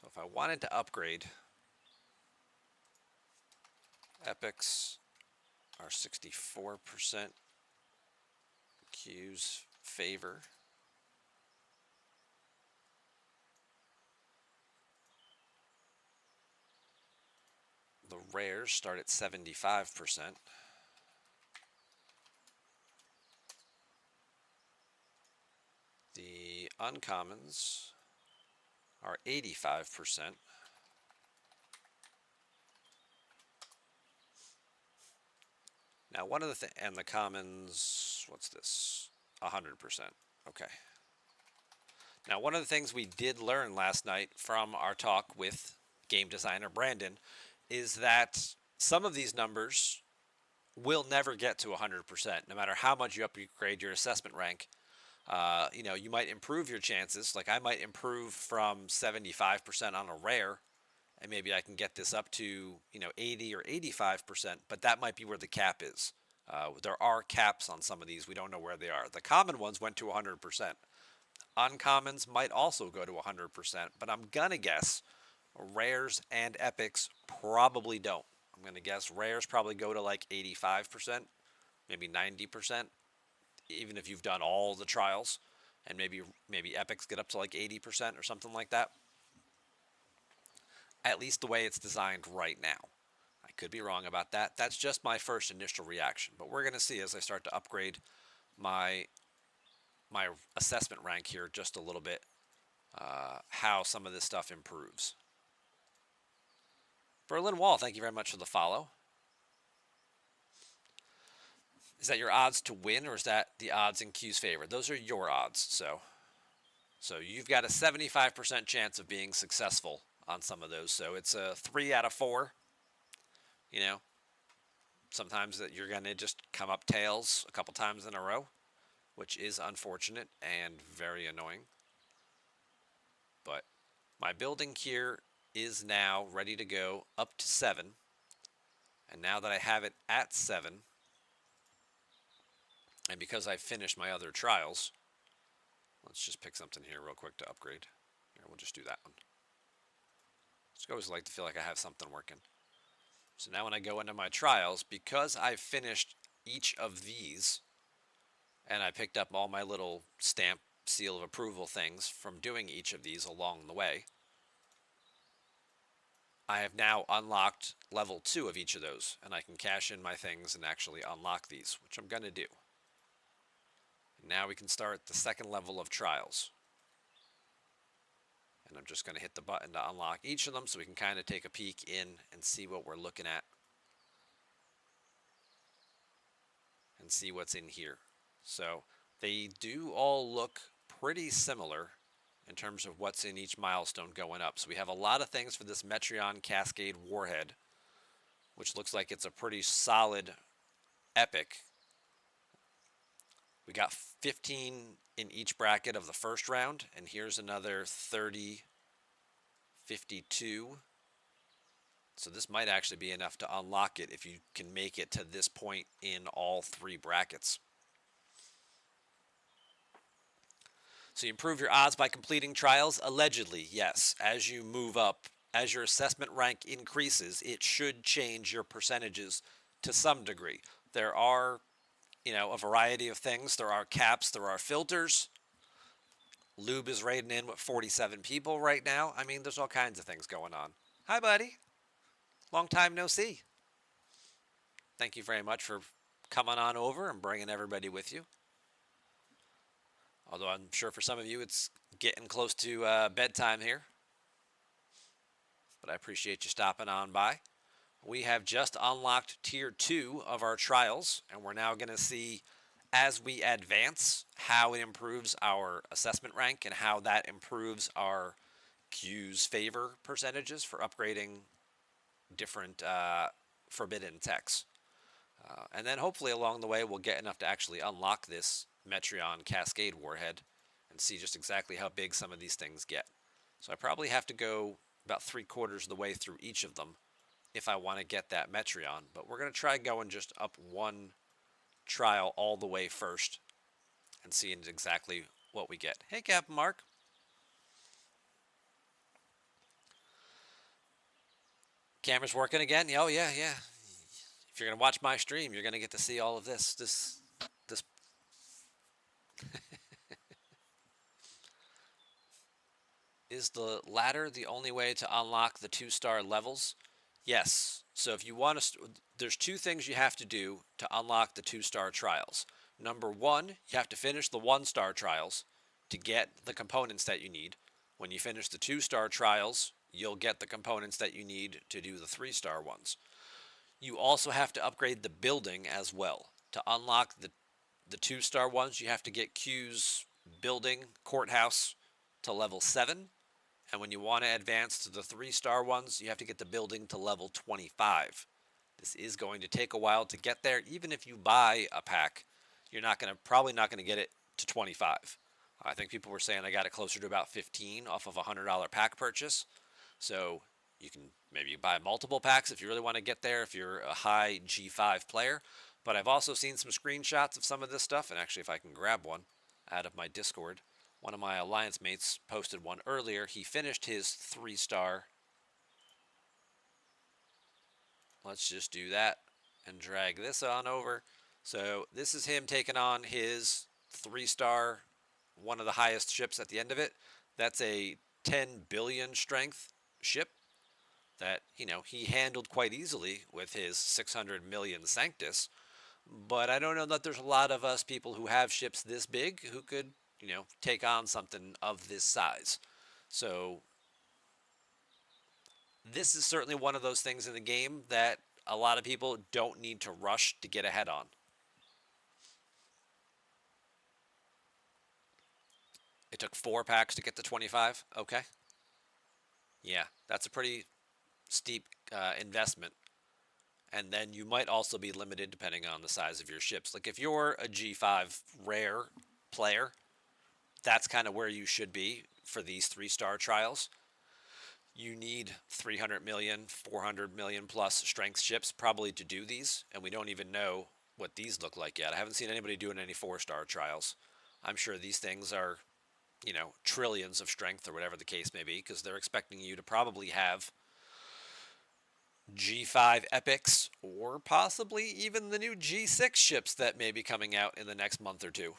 So if I wanted to upgrade, epics are 64%, queues favor. The rares start at 75%. The uncommons are 85%. Now, one of the and the commons, what's this? 100%. Okay. Now, one of the things we did learn last night from our talk with game designer Brandon is that some of these numbers will never get to 100%, no matter how much you upgrade your assessment rank. You know, you might improve your chances. Like I might improve from 75% on a rare, and maybe I can get this up to 80 or 85%. But that might be where the cap is. There are caps on some of these. We don't know where they are. The common ones went to 100%. Uncommons might also go to 100%, but I'm gonna guess rares and epics probably don't. I'm gonna guess rares probably go to like 85%, maybe 90%. Even if you've done all the trials, and maybe epics get up to like 80% or something like that. At least the way it's designed right now. I could be wrong about that. That's just my first initial reaction, but we're going to see as I start to upgrade my assessment rank here just a little bit, how some of this stuff improves. Berlin Wall, thank you very much for the follow. Is that your odds to win, or is that the odds in Q's favor? Those are your odds. So you've got a 75% chance of being successful on some of those. So it's a 3 out of 4. You know, sometimes that you're going to just come up tails a couple times in a row, which is unfortunate and very annoying. But my building here is now ready to go up to 7. And now that I have it at 7, and because I finished my other trials, let's just pick something here real quick to upgrade. Here, we'll just do that one. I always like to feel like I have something working. So now when I go into my trials, because I've finished each of these, and I picked up all my little stamp seal of approval things from doing each of these along the way, I have now unlocked level 2 of each of those, and I can cash in my things and actually unlock these, which I'm going to do. Now we can start the second level of trials. And I'm just going to hit the button to unlock each of them so we can kind of take a peek in and see what we're looking at. And see what's in here. So they do all look pretty similar in terms of what's in each milestone going up. So we have a lot of things for this Metreon Cascade Warhead, which looks like it's a pretty solid epic. We got 15 in each bracket of the first round, and here's another 30, 52. So this might actually be enough to unlock it if you can make it to this point in all 3 brackets. So you improve your odds by completing trials? Allegedly, yes. As you move up, as your assessment rank increases, it should change your percentages to some degree. There are a variety of things. There are caps, there are filters. Lube is raiding in with 47 people right now. I mean, there's all kinds of things going on. Hi, buddy. Long time no see. Thank you very much for coming on over and bringing everybody with you. Although I'm sure for some of you it's getting close to bedtime here. But I appreciate you stopping on by. We have just unlocked Tier 2 of our trials, and we're now going to see, as we advance, how it improves our assessment rank and how that improves our Q's favor percentages for upgrading different forbidden techs. And then hopefully along the way we'll get enough to actually unlock this Metreon Cascade Warhead and see just exactly how big some of these things get. So I probably have to go about 3/4 of the way through each of them if I want to get that Metreon. But we're going to try going just up one trial all the way first and seeing exactly what we get. Hey, Captain Mark. Camera's working again? Oh, yeah, yeah. If you're going to watch my stream, you're going to get to see all of this. This. Is the ladder the only way to unlock the 2-star levels? Yes. So if you want to, there's two things you have to do to unlock the 2-star trials. Number one, you have to finish the 1-star trials to get the components that you need. When you finish the 2-star trials, you'll get the components that you need to do the 3-star ones. You also have to upgrade the building as well. To unlock the 2-star ones, you have to get Q's building courthouse to level 7. And when you want to advance to the 3-star ones, you have to get the building to level 25. This is going to take a while to get there. Even if you buy a pack, you're probably not going to get it to 25. I think people were saying I got it closer to about 15 off of a $100 pack purchase. So you can maybe buy multiple packs if you really want to get there, if you're a high G5 player. But I've also seen some screenshots of some of this stuff, and actually if I can grab one out of my Discord, one of my alliance mates posted one earlier. He finished his 3-star. Let's just do that and drag this on over. So this is him taking on his 3-star, one of the highest ships at the end of it. That's a 10 billion strength ship that, he handled quite easily with his 600 million Sanctus. But I don't know that there's a lot of us people who have ships this big who could, take on something of this size. So this is certainly one of those things in the game that a lot of people don't need to rush to get ahead on. It took 4 packs to get to 25. Okay. Yeah, that's a pretty steep investment. And then you might also be limited depending on the size of your ships. Like if you're a G5 rare player, that's kind of where you should be for these 3-star trials. You need 300 million, 400 million plus strength ships probably to do these. And we don't even know what these look like yet. I haven't seen anybody doing any 4-star trials. I'm sure these things are, trillions of strength or whatever the case may be, because they're expecting you to probably have G5 epics or possibly even the new G6 ships that may be coming out in the next month or two.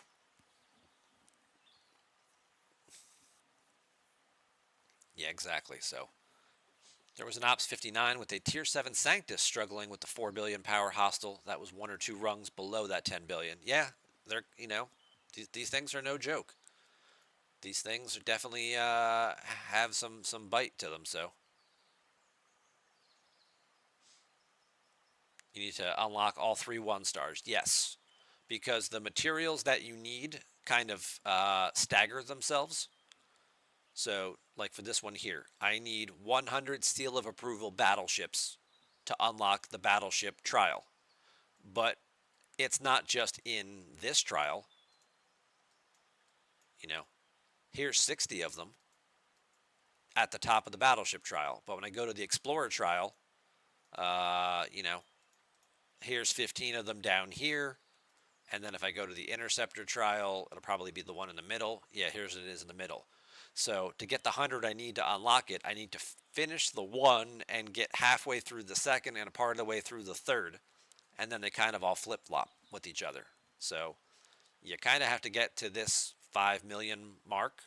Yeah, exactly. So there was an Ops 59 with a Tier 7 Sanctus struggling with the 4 billion power hostile. That was 1 or 2 rungs below that 10 billion. Yeah, they're, these things are no joke. These things are definitely have some bite to them, so. You need to unlock all 3 1-stars. Yes, because the materials that you need kind of stagger themselves. So, like for this one here, I need 100 Seal of Approval battleships to unlock the battleship trial. But it's not just in this trial. Here's 60 of them at the top of the battleship trial. But when I go to the Explorer trial, here's 15 of them down here. And then if I go to the Interceptor trial, it'll probably be the one in the middle. Yeah, here's it is in the middle. So to get the 100 I need to unlock it, I need to finish the 1 and get halfway through the 2nd and a part of the way through the 3rd. And then they kind of all flip-flop with each other. So you kind of have to get to this 5 million mark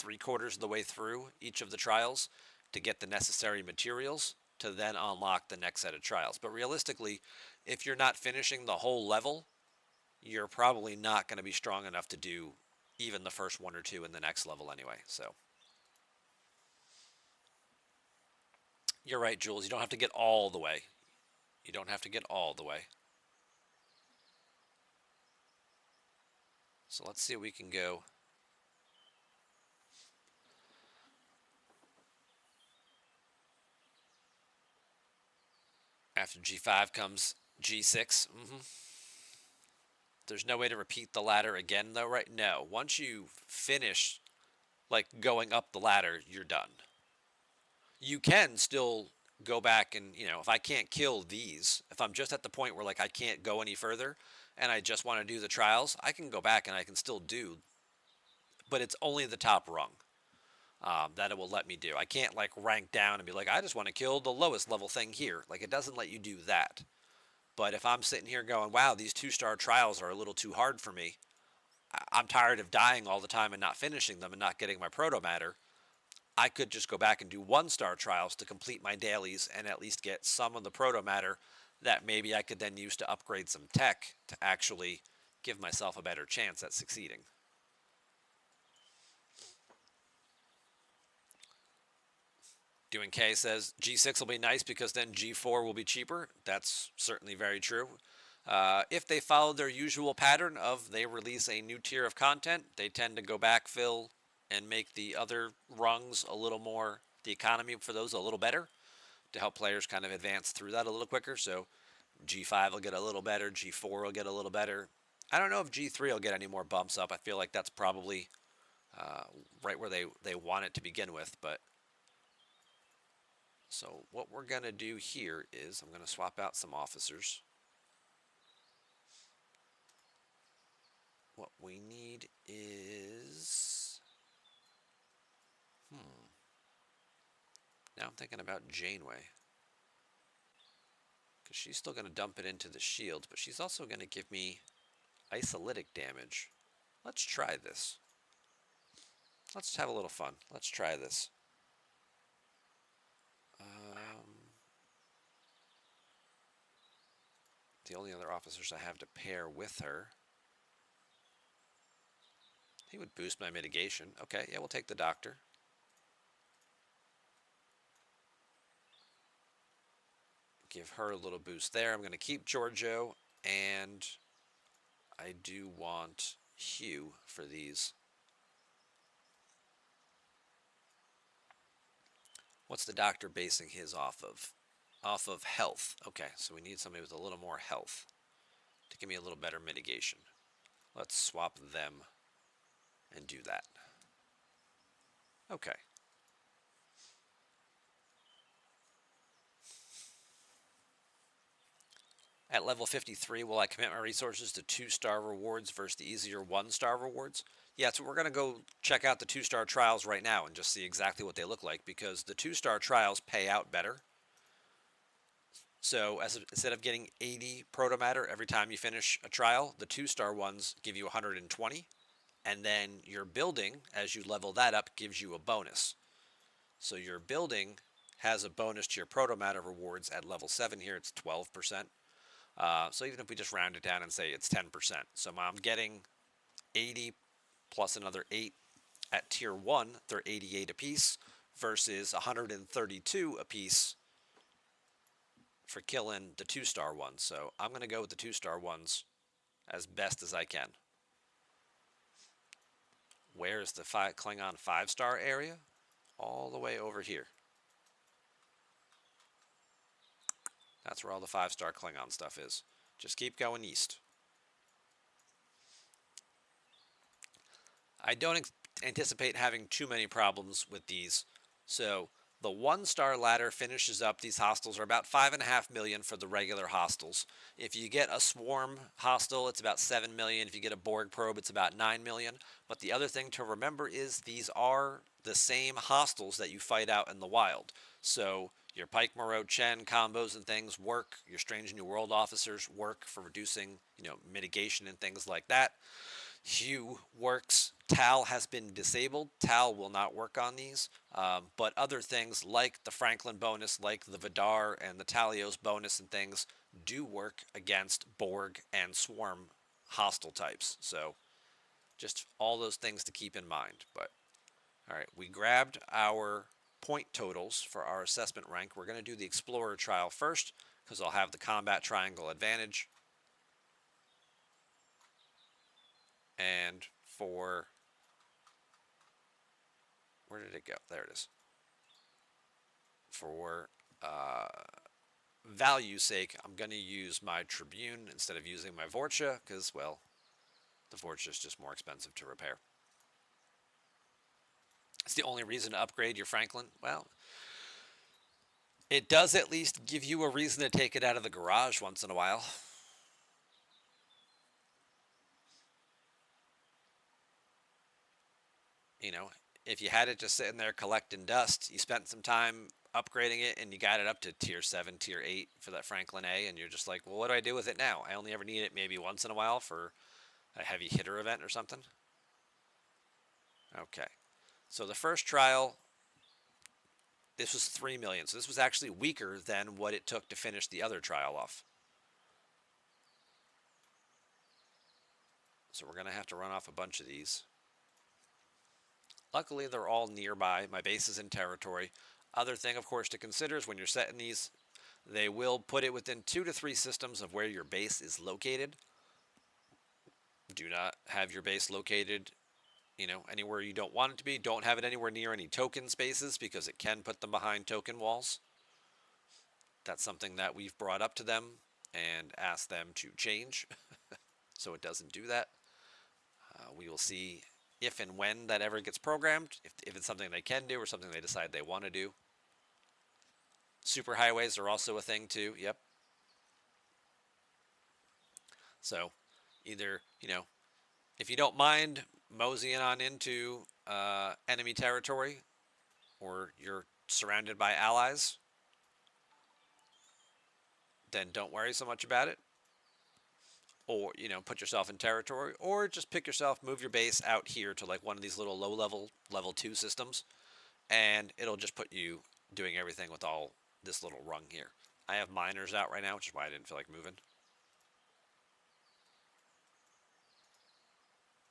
3/4 of the way through each of the trials to get the necessary materials to then unlock the next set of trials. But realistically, if you're not finishing the whole level, you're probably not going to be strong enough to do even the first 1 or 2 in the next level anyway. So you're right, Jules. You don't have to get all the way. You don't have to get all the way. So let's see if we can go. After G5 comes G6. There's no way to repeat the ladder again, though, right? No. Once you finish, like, going up the ladder, you're done. You can still go back and, if I can't kill these, if I'm just at the point where, like, I can't go any further and I just want to do the trials, I can go back and I can still do, but it's only the top rung. that it will let me do. I can't like rank down and be like, I just want to kill the lowest level thing here. Like it doesn't let you do that. But if I'm sitting here going, wow, these 2-star trials are a little too hard for me. I'm tired of dying all the time and not finishing them and not getting my proto matter. I could just go back and do 1-star trials to complete my dailies and at least get some of the proto matter that maybe I could then use to upgrade some tech to actually give myself a better chance at succeeding. Doing K says G6 will be nice because then G4 will be cheaper. That's certainly very true. If they follow their usual pattern of they release a new tier of content, they tend to go backfill and make the other rungs a little more, the economy for those a little better to help players kind of advance through that a little quicker. So G5 will get a little better, G4 will get a little better. I don't know if G3 will get any more bumps up. I feel like that's probably right where they want it to begin with, but so what we're going to do here is I'm going to swap out some officers. What we need is... Now I'm thinking about Janeway. Because she's still going to dump it into the shield, but she's also going to give me isolytic damage. Let's try this. Let's have a little fun. Let's try this. The only other officers I have to pair with her. He would boost my mitigation. Okay, yeah, we'll take the doctor. Give her a little boost there. I'm going to keep Giorgio, and I do want Hugh for these. What's the doctor basing his off of? Off of health. Okay, so we need somebody with a little more health to give me a little better mitigation. Let's swap them and do that. Okay. At level 53, will I commit my resources to 2-star rewards versus the easier 1-star rewards? Yeah, so we're going to go check out the 2-star trials right now and just see exactly what they look like, because the 2-star trials pay out better. So instead of getting 80 proto matter every time you finish a trial, the 2-star ones give you 120. And then your building, as you level that up, gives you a bonus. So your building has a bonus to your proto matter rewards at level 7 here. It's 12%. So even if we just round it down and say it's 10%. So I'm getting 80 plus another 8 at tier 1. They're 88 apiece versus 132 apiece for killing the 2-star ones. So I'm going to go with the 2-star ones as best as I can. Where's the Klingon 5-star area? All the way over here. That's where all the 5-star Klingon stuff is. Just keep going east. I don't anticipate having too many problems with these. So the 1-star ladder finishes up. These hostiles are about 5.5 million for the regular hostiles. If you get a swarm hostile, it's about 7 million. If you get a Borg probe, it's about 9 million. But the other thing to remember is these are the same hostiles that you fight out in the wild. So your Pike Moreau Chen combos and things work. Your Strange New World officers work for reducing, mitigation and things like that. Hugh works. Tal has been disabled. Tal will not work on these. But other things like the Franklin bonus, like the Vidar and the Talios bonus and things do work against Borg and Swarm hostile types. So just all those things to keep in mind. But all right, we grabbed our point totals for our assessment rank. We're going to do the Explorer trial first because I'll have the combat triangle advantage. And for, where did it go? There it is. For value's sake, I'm going to use my Tribune instead of using my Vorcha because, well, the Vorcha is just more expensive to repair. It's the only reason to upgrade your Franklin. Well, it does at least give you a reason to take it out of the garage once in a while. if you had it just sitting there collecting dust, you spent some time upgrading it and you got it up to tier 7, tier 8 for that Franklin A, and you're just like, well, what do I do with it now? I only ever need it maybe once in a while for a heavy hitter event or something. Okay. So the first trial, this was 3 million. So this was actually weaker than what it took to finish the other trial off. So we're going to have to run off a bunch of these. Luckily, they're all nearby. My base is in territory. Other thing, of course, to consider is when you're setting these, they will put it within 2 to 3 systems of where your base is located. Do not have your base located, anywhere you don't want it to be. Don't have it anywhere near any token spaces because it can put them behind token walls. That's something that we've brought up to them and asked them to change so it doesn't do that. We will see if and when that ever gets programmed, if it's something they can do or something they decide they want to do. Superhighways are also a thing too. Yep. So either, if you don't mind moseying on into enemy territory or you're surrounded by allies, then don't worry so much about it. Or, put yourself in territory, or just pick yourself, move your base out here to like one of these little low level 2 systems, and it'll just put you doing everything with all this little rung here. I have miners out right now, which is why I didn't feel like moving.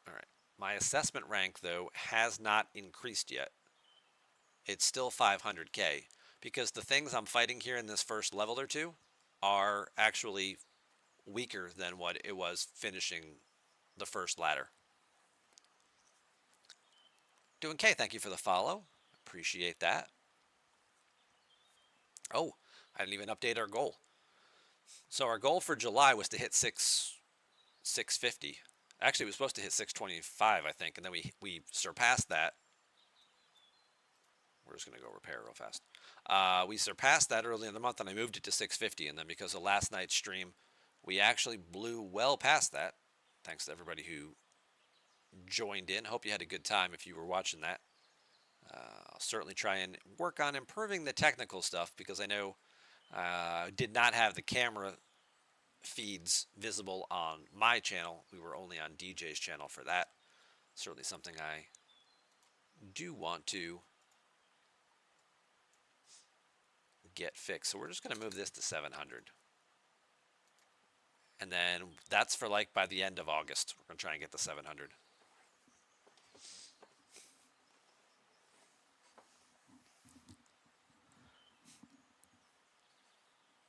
All right. My assessment rank, though, has not increased yet. It's still 500k, because the things I'm fighting here in this first level or two are actually weaker than what it was finishing the first ladder. Doing K, thank you for the follow. Appreciate that. Oh, I didn't even update our goal. So our goal for July was to hit 650. Actually, it was supposed to hit 625, I think, and then we surpassed that. We're just going to go repair real fast. We surpassed that early in the month, and I moved it to 650, and then because of last night's stream, we actually blew well past that. Thanks to everybody who joined in. Hope you had a good time if you were watching that. I'll certainly try and work on improving the technical stuff because I know I did not have the camera feeds visible on my channel. We were only on DJ's channel for that. Certainly something I do want to get fixed. So we're just going to move this to 700. And then that's for like by the end of August. We're going to try and get to 700.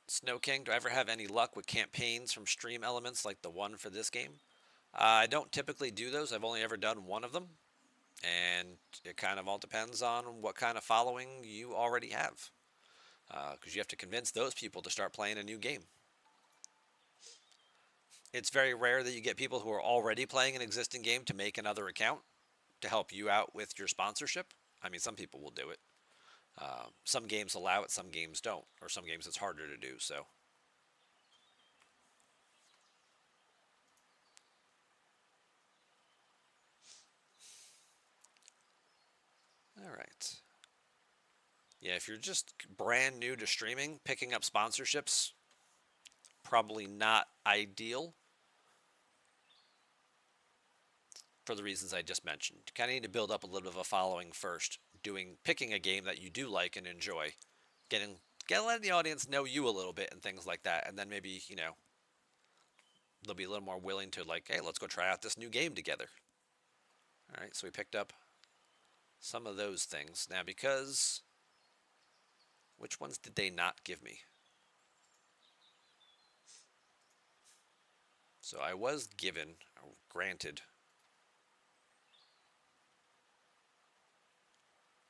Snow King, do I ever have any luck with campaigns from stream elements like the one for this game? I don't typically do those. I've only ever done one of them. And it kind of all depends on what kind of following you already have. Because you have to convince those people to start playing a new game. It's very rare that you get people who are already playing an existing game to make another account to help you out with your sponsorship. I mean, some people will do it. Some games allow it, some games don't, or some games it's harder to do, so. All right. Yeah, if you're just brand new to streaming, picking up sponsorships, probably not ideal for the reasons I just mentioned. You kind of need to build up a little bit of a following first, picking a game that you do like and enjoy, letting the audience know you a little bit and things like that, and then maybe, they'll be a little more willing to like, hey, let's go try out this new game together. All right, so we picked up some of those things. Now, because, which ones did they not give me? So I was given, or granted,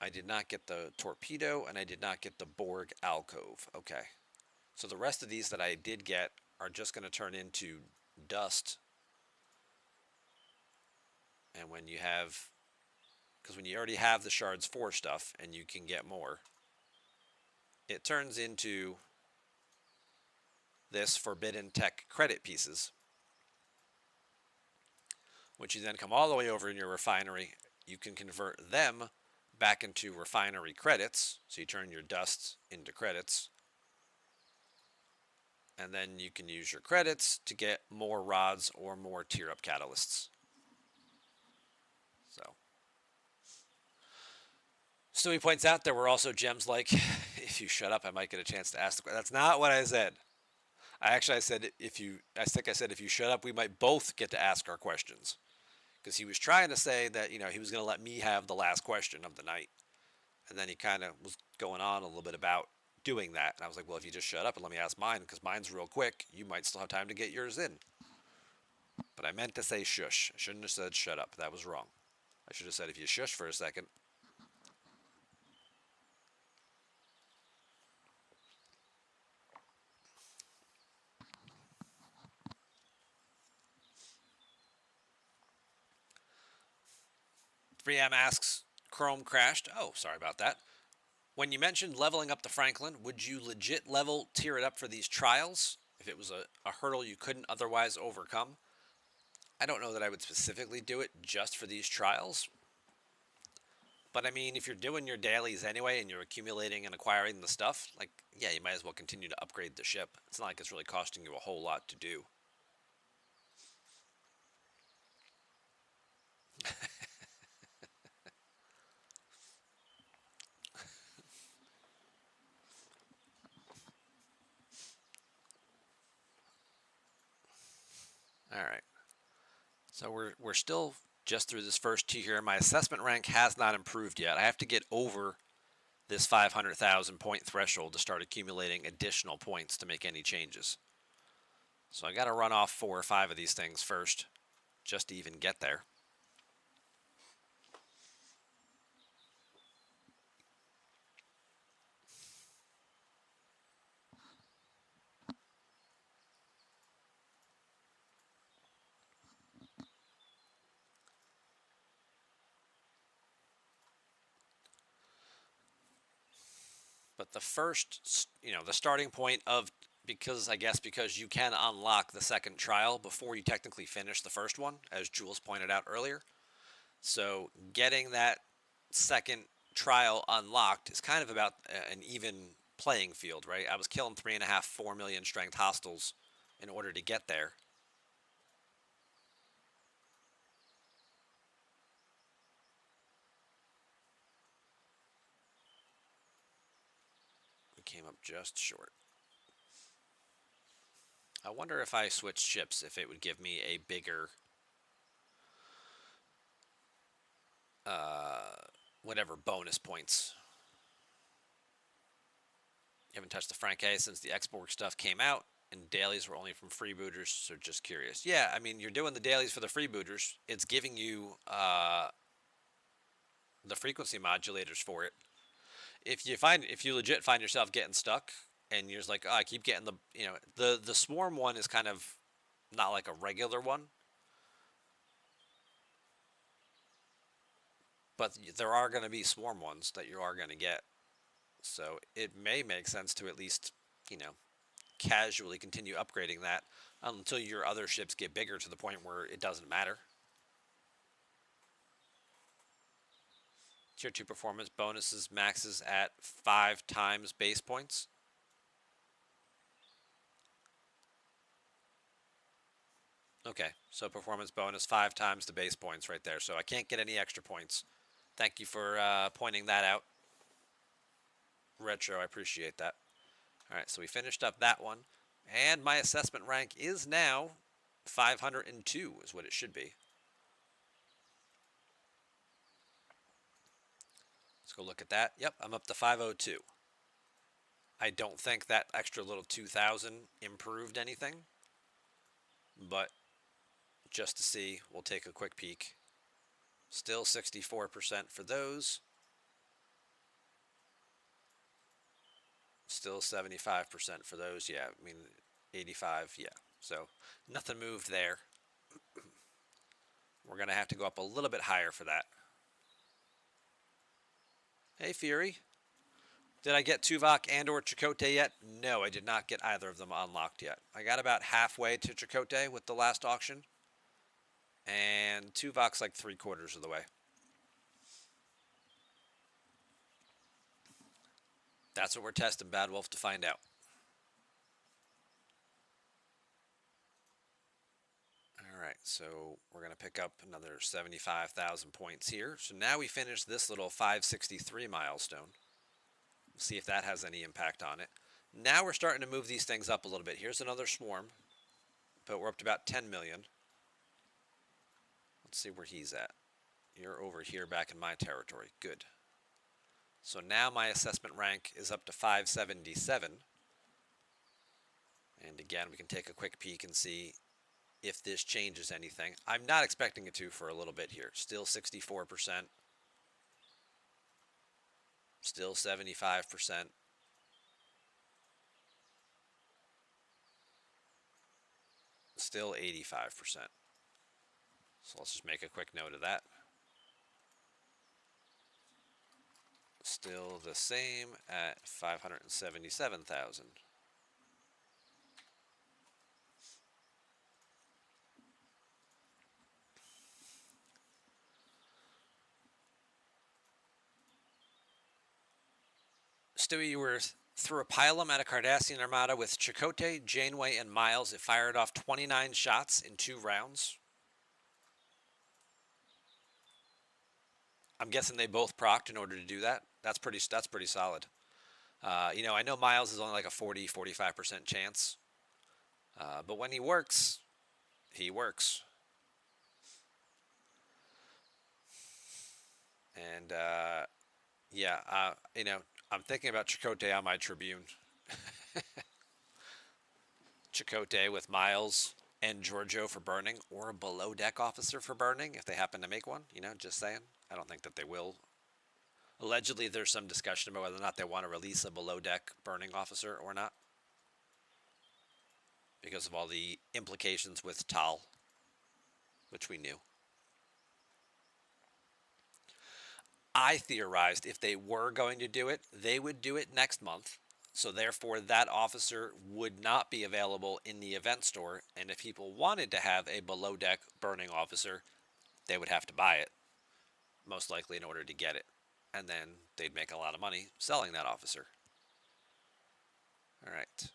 I did not get the torpedo, and I did not get the Borg alcove. Okay. So the rest of these that I did get are just going to turn into dust. And when you have, because when you already have the Shards 4 stuff, and you can get more, it turns into this Forbidden Tech credit pieces, which you then come all the way over in your refinery. You can convert them back into refinery credits. So you turn your dust into credits. And then you can use your credits to get more rods or more tier up catalysts. So Stewie points out there were also gems like, if you shut up, I might get a chance to ask the question. That's not what I said. I said if you shut up, we might both get to ask our questions. Because he was trying to say that, he was going to let me have the last question of the night. And then he kind of was going on a little bit about doing that. And I was like, well, if you just shut up and let me ask mine, because mine's real quick, you might still have time to get yours in. But I meant to say shush. I shouldn't have said shut up. That was wrong. I should have said if you shush for a second. Three M asks, Chrome crashed. Oh, sorry about that. When you mentioned leveling up the Franklin, would you legit level tier it up for these trials if it was a hurdle you couldn't otherwise overcome? I don't know that I would specifically do it just for these trials. But I mean, if you're doing your dailies anyway and you're accumulating and acquiring the stuff, like, yeah, you might as well continue to upgrade the ship. It's not like it's really costing you a whole lot to do. All right. So we're still just through this first tier here. My assessment rank has not improved yet. I have to get over this 500,000 point threshold to start accumulating additional points to make any changes. So I got to run off 4 or 5 of these things first just to even get there. But the first, the starting point of, because you can unlock the second trial before you technically finish the first one, as Jules pointed out earlier. So getting that second trial unlocked is kind of about an even playing field, right? I was killing 3.5, 4 million strength hostiles in order to get there. We came up just short. I wonder if I switched ships, if it would give me a bigger, whatever, bonus points. You haven't touched the Frank A since the export stuff came out, and dailies were only from freebooters, so just curious. Yeah, I mean, you're doing the dailies for the freebooters. It's giving you the frequency modulators for it. If you legit find yourself getting stuck, and you're just like, oh, I keep getting the swarm one is kind of not like a regular one, but there are going to be swarm ones that you are going to get. So it may make sense to at least, casually continue upgrading that until your other ships get bigger to the point where it doesn't matter. Tier 2 performance bonuses maxes at 5 times base points. Okay, so performance bonus 5 times the base points right there. So I can't get any extra points. Thank you for pointing that out. Retro, I appreciate that. All right, so we finished up that one. And my assessment rank is now 502 is what it should be. Let's go look at that. Yep, I'm up to 502. I don't think that extra little 2,000 improved anything. But just to see, we'll take a quick peek. Still 64% for those. Still 75% for those. Yeah, I mean, 85, yeah. So nothing moved there. We're going to have to go up a little bit higher for that. Hey, Fury. Did I get Tuvok and or Chakotay yet? No, I did not get either of them unlocked yet. I got about halfway to Chakotay with the last auction. And Tuvok's like 3/4 of the way. That's what we're testing Bad Wolf to find out. All right, so we're going to pick up another 75,000 points here. So now we finish this little 563 milestone. See if that has any impact on it. Now we're starting to move these things up a little bit. Here's another swarm, but we're up to about 10 million. Let's see where he's at. You're over here back in my territory. Good. So now my assessment rank is up to 577. And again, we can take a quick peek and see if this changes anything. I'm not expecting it to for a little bit here. Still 64%. Still 75%. Still 85%. So let's just make a quick note of that. Still the same at 577,000. Stewie, you were through a pylum at a Cardassian armada with Chakotay, Janeway, and Miles. It fired off 29 shots in 2 rounds. I'm guessing they both procced in order to do that. That's pretty solid. You know, I know Miles is only like a 40-45% chance, but when he works, he works. And yeah, you know, I'm thinking about Chakotay on my Tribune. Chakotay with Miles and Giorgio for burning, or a below deck officer for burning if they happen to make one. You know, just saying. I don't think that they will. Allegedly, there's some discussion about whether or not they want to release a below deck burning officer or not, because of all the implications with Tal, which we knew. I theorized if they were going to do it, they would do it next month. So therefore, that officer would not be available in the event store. And if people wanted to have a below deck burning officer, they would have to buy it, most likely in order to get it. And then they'd make a lot of money selling that officer. All right.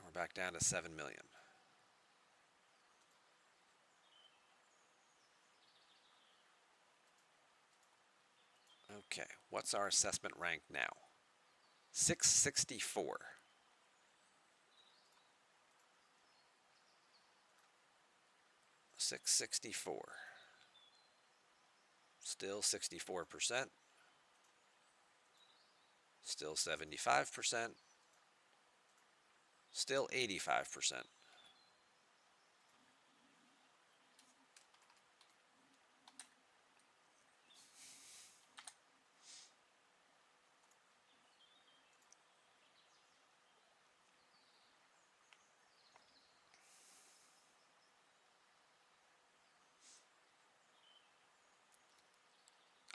We're back down to 7 million. Okay, what's our assessment rank now? 664. Still 64%. Still 75%. Still 85%.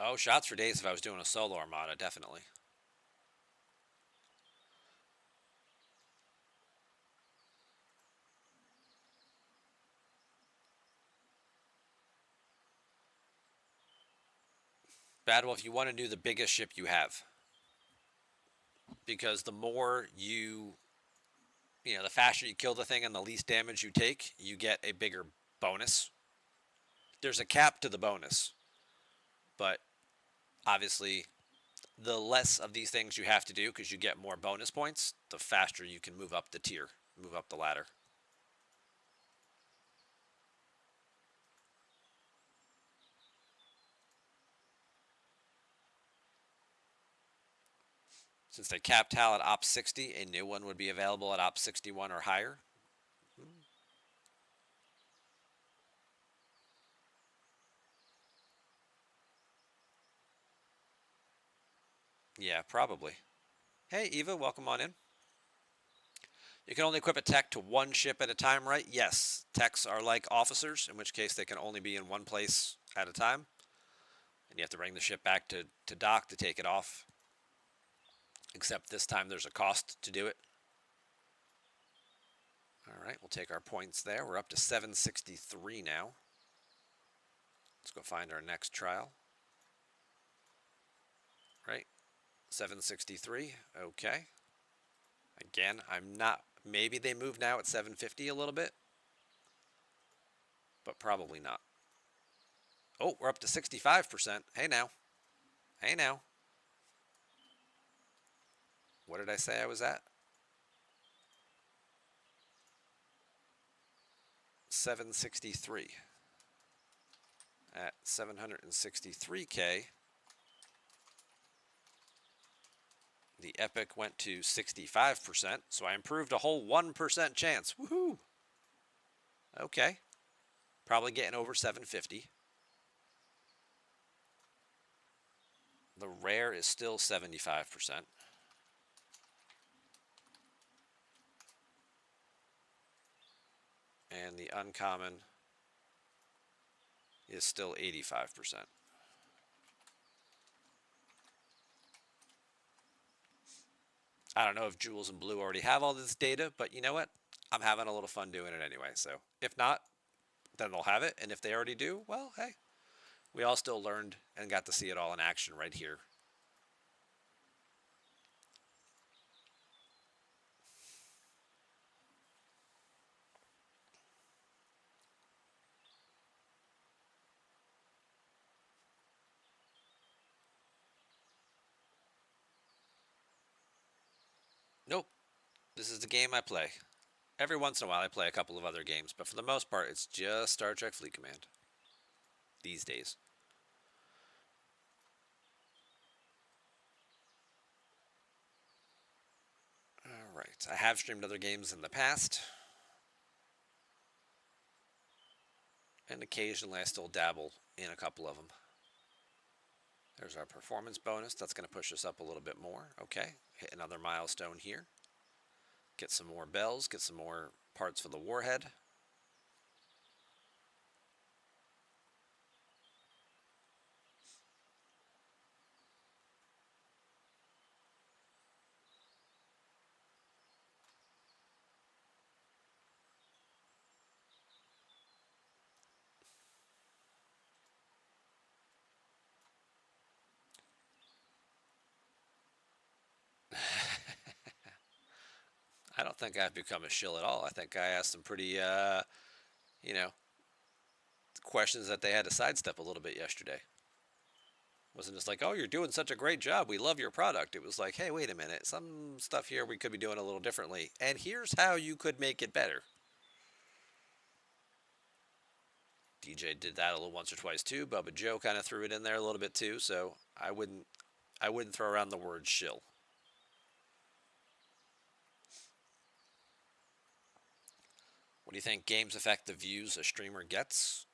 Oh, shots for days if I was doing a solo armada, definitely. Bad Wolf, you want to do the biggest ship you have. Because the more you know, the faster you kill the thing and the least damage you take, you get a bigger bonus. There's a cap to the bonus. But obviously, the less of these things you have to do because you get more bonus points, the faster you can move up the tier, move up the ladder. Since they capped Tal at Op 60, a new one would be available at Op 61 or higher. Yeah, probably. Hey, Eva, welcome on in. You can only equip a tech to one ship at a time, right? Yes. Techs are like officers, in which case they can only be in one place at a time. And you have to bring the ship back to dock to take it off. Except this time there's a cost to do it. All right, we'll take our points there. We're up to 763 now. Let's go find our next trial. right? 763. Okay. Again, I'm not. Maybe they move now at 750 a little bit, but probably not. Oh, we're up to 65%. Hey now. Hey now. What did I say I was at? 763. At 763K, the Epic went to 65%, so I improved a whole 1% chance. Woohoo! Okay. Probably getting over 750. The rare is still 75%. And the uncommon is still 85%. I don't know if Jules and Blue already have all this data, but you know what? I'm having a little fun doing it anyway. So if not, then they'll have it. And if they already do, well, hey, we all still learned and got to see it all in action right here. Nope. This is the game I play. Every once in a while I play a couple of other games, but for the most part it's just Star Trek Fleet Command these days. Alright, I have streamed other games in the past. And occasionally I still dabble in a couple of them. There's our performance bonus. That's going to push us up a little bit more. Okay, hit another milestone here. Get some more bells, get some more parts for the warhead. I don't think I've become a shill at all. I think I asked some pretty, you know, questions that they had to sidestep a little bit yesterday. Wasn't just like, oh, you're doing such a great job. We love your product. It was like, hey, wait a minute. Some stuff here we could be doing a little differently. And here's how you could make it better. DJ did that a little once or twice too. Bubba Joe kind of threw it in there a little bit too. So I wouldn't throw around the word shill. What do you think games affect the views a streamer gets?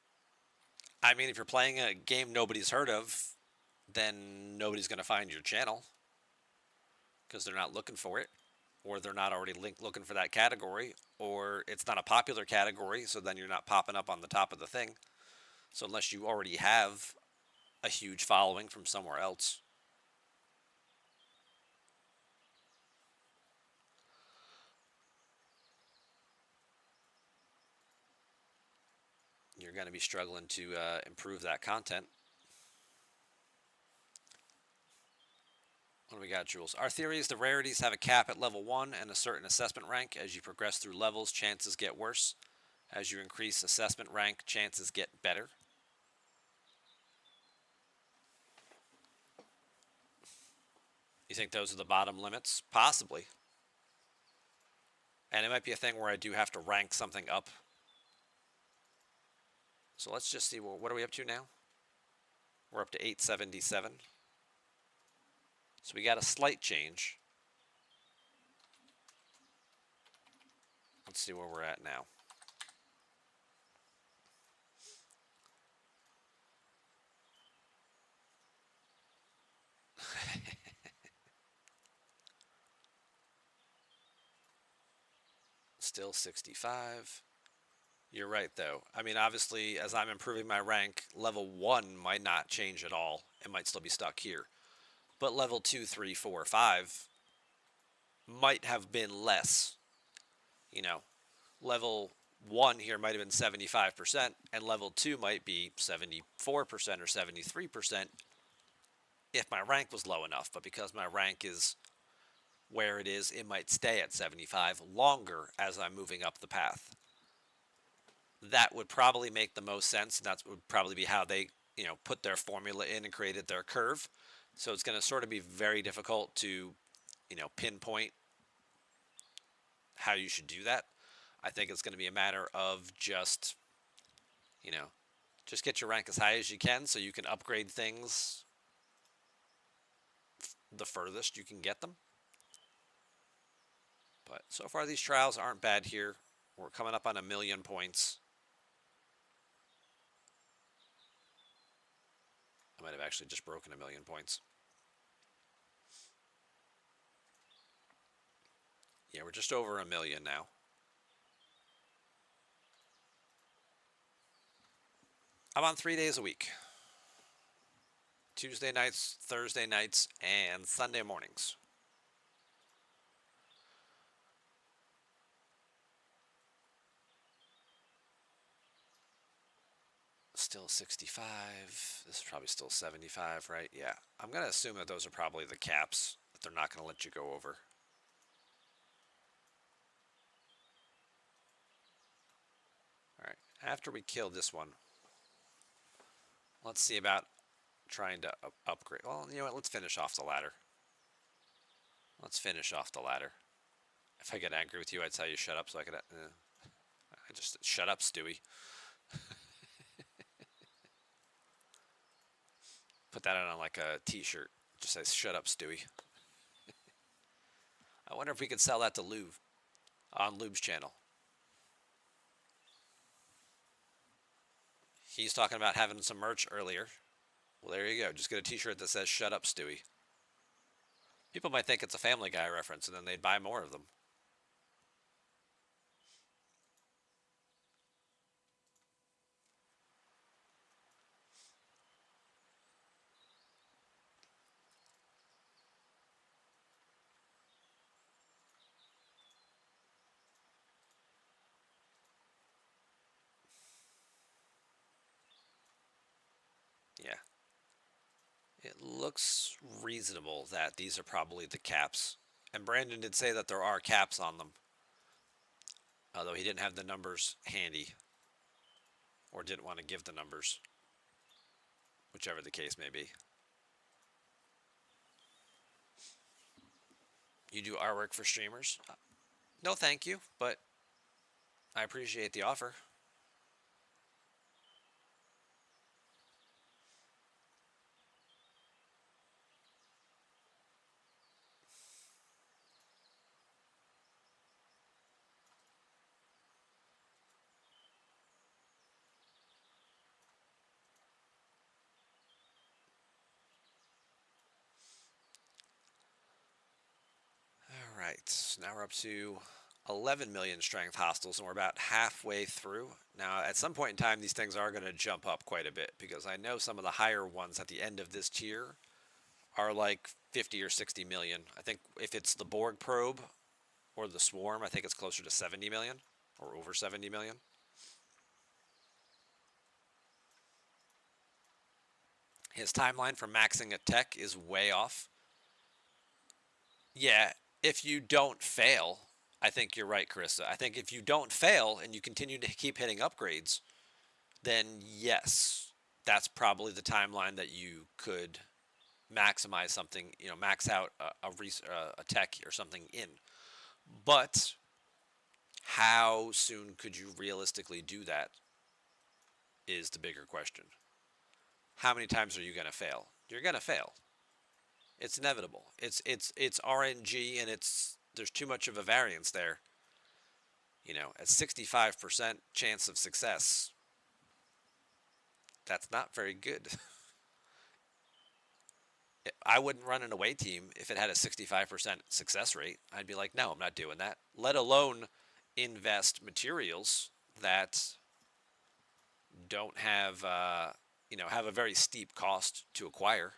I mean, if you're playing a game nobody's heard of, then nobody's going to find your channel because they're not looking for it, or they're not already looking for that category, or it's not a popular category, so then you're not popping up on the top of the thing. So unless you already have a huge following from somewhere else. You're going to be struggling to improve that content. What do we got, Jules? Our theory is the rarities have a cap at level 1 and a certain assessment rank. As you progress through levels, chances get worse. As you increase assessment rank, chances get better. You think those are the bottom limits? Possibly. And it might be a thing where I do have to rank something up. So let's just see, what are we up to now? We're up to 877. So we got a slight change. Let's see where we're at now. Still 65. You're right, though. I mean, obviously, as I'm improving my rank, level 1 might not change at all. It might still be stuck here. But level 2, 3, 4, 5 might have been less. You know, level 1 here might have been 75%, and level 2 might be 74% or 73%. if my rank was low enough, but because my rank is where it is, it might stay at 75 longer as I'm moving up the path. That would probably make the most sense, and that would probably be how they, put their formula in and created their curve. So it's going to sort of be very difficult to, pinpoint how you should do that. I think it's going to be a matter of just, just get your rank as high as you can so you can upgrade things the furthest you can get them. But so far these trials aren't bad here. We're coming up on 1,000,000 points. I might have actually just broken 1,000,000 points. Yeah, we're just over 1,000,000 now. I'm on 3 days a week. Tuesday nights, Thursday nights, and Sunday mornings. Still 65. This is probably still 75, right? Yeah. I'm going to assume that those are probably the caps that they're not going to let you go over. All right. After we kill this one, let's see about trying to upgrade. Well, you know what? Let's finish off the ladder. Let's finish off the ladder. If I get angry with you, I'd tell you shut up so I could... I just... Shut up, Stewie. Put that on like a t-shirt. Just says, shut up, Stewie. I wonder if we could sell that to Lube. On Lube's channel. He's talking about having some merch earlier. Well, there you go. Just get a t-shirt that says, shut up, Stewie. People might think it's a Family Guy reference, and then they'd buy more of them. Yeah. It looks reasonable that these are probably the caps. And Brandon did say that there are caps on them. Although he didn't have the numbers handy. Or didn't want to give the numbers. Whichever the case may be. You do artwork for streamers? No, thank you, but I appreciate the offer. Alright, so now we're up to 11 million strength hostiles, and we're about halfway through. Now, at some point in time, these things are going to jump up quite a bit, because I know some of the higher ones at the end of this tier are like 50 or 60 million. I think if it's the Borg probe or the Swarm, I think it's closer to 70 million, or over 70 million. His timeline for maxing a tech is way off. Yeah, if you don't fail, I think you're right, Carissa. I think if you don't fail and you continue to keep hitting upgrades, then yes, that's probably the timeline that you could maximize something, max out a tech or something in. But how soon could you realistically do that is the bigger question. How many times are you going to fail? You're going to fail. It's inevitable. It's RNG, and there's too much of a variance there. At 65% chance of success, that's not very good. I wouldn't run an away team if it had a 65% success rate. I'd be like, no, I'm not doing that. Let alone invest materials that don't have, have a very steep cost to acquire.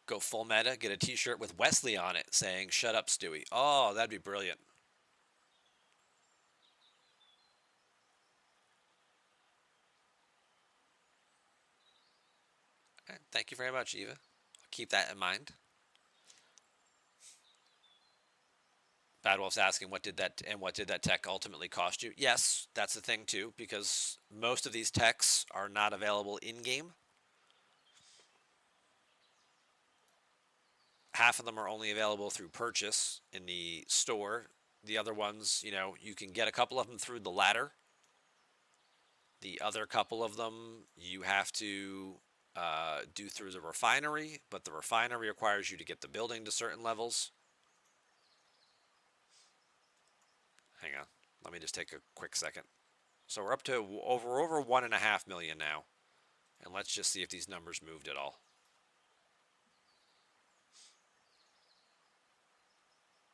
Go full meta, get a t-shirt with Wesley on it saying, shut up, Stewie. Oh, that'd be brilliant. All right, thank you very much, Eva. I'll keep that in mind. Bad Wolf's asking what did that tech ultimately cost you? Yes, that's the thing too, because most of these techs are not available in game. Half of them are only available through purchase in the store. The other ones, you can get a couple of them through the ladder. The other couple of them you have to do through the refinery, but the refinery requires you to get the building to certain levels. Hang on, let me just take a quick second. So we're up to over 1.5 million now, and let's just see if these numbers moved at all.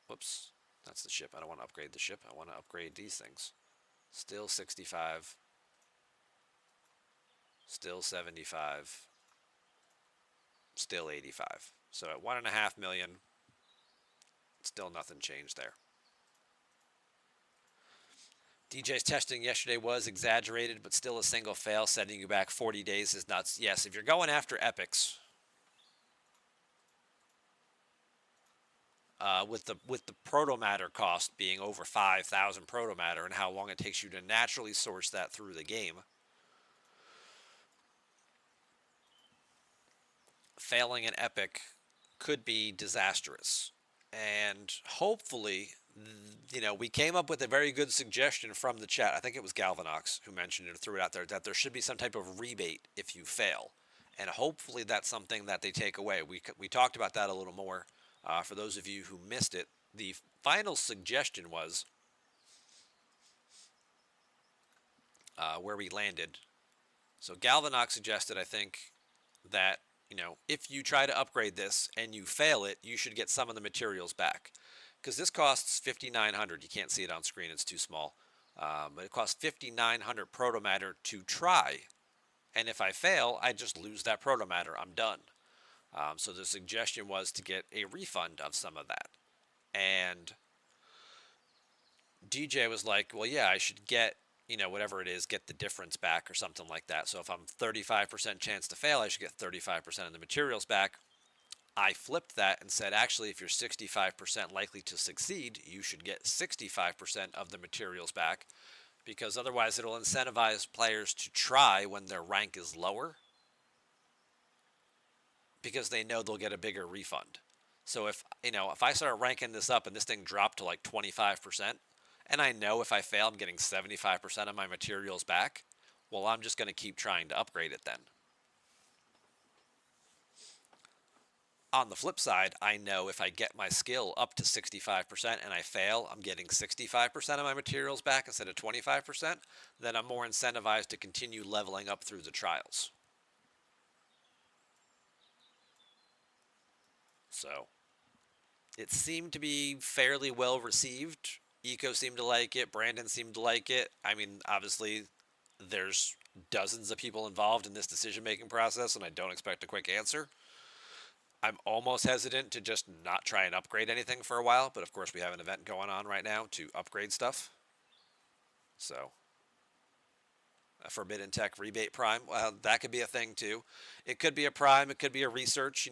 Whoops, that's the ship. I don't want to upgrade the ship. I want to upgrade these things. Still 65. Still 75. Still 85. So at 1.5 million, still nothing changed there. DJ's testing yesterday was exaggerated, but still a single fail, setting you back 40 days is nuts. Yes, if you're going after epics, with the proto matter cost being over 5,000 proto matter and how long it takes you to naturally source that through the game, failing an epic could be disastrous. And hopefully, we came up with a very good suggestion from the chat. I think it was Galvanox who mentioned it or threw it out there, that there should be some type of rebate if you fail. And hopefully that's something that they take away. We talked about that a little more. For those of you who missed it, the final suggestion was where we landed. So Galvanox suggested, I think, that if you try to upgrade this and you fail it, you should get some of the materials back, because this costs 5,900. You can't see it on screen; it's too small. But it costs 5,900 proto matter to try, and if I fail, I just lose that proto matter. I'm done. So the suggestion was to get a refund of some of that, and DJ was like, well, yeah, I should get, whatever it is, get the difference back or something like that. So if I'm 35% chance to fail, I should get 35% of the materials back. I flipped that and said, actually, if you're 65% likely to succeed, you should get 65% of the materials back, because otherwise it'll incentivize players to try when their rank is lower, because they know they'll get a bigger refund. So if I start ranking this up and this thing dropped to like 25%, and I know if I fail I'm getting 75% of my materials back, well, I'm just going to keep trying to upgrade it then. On the flip side, I know if I get my skill up to 65% and I fail, I'm getting 65% of my materials back instead of 25%, then I'm more incentivized to continue leveling up through the trials. So it seemed to be fairly well received. Eco seemed to like it. Brandon seemed to like it. I mean, obviously, there's dozens of people involved in this decision-making process, and I don't expect a quick answer. I'm almost hesitant to just not try and upgrade anything for a while, but of course we have an event going on right now to upgrade stuff. So, a Forbidden Tech Rebate Prime, well, that could be a thing too. It could be a Prime, it could be a Research,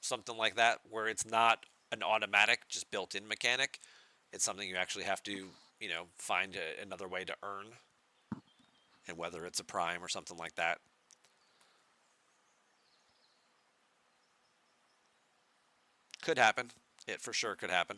something like that, where it's not an automatic, just built-in mechanic. It's something you actually have to, find another way to earn, and whether it's a Prime or something like that. Could happen. It for sure could happen.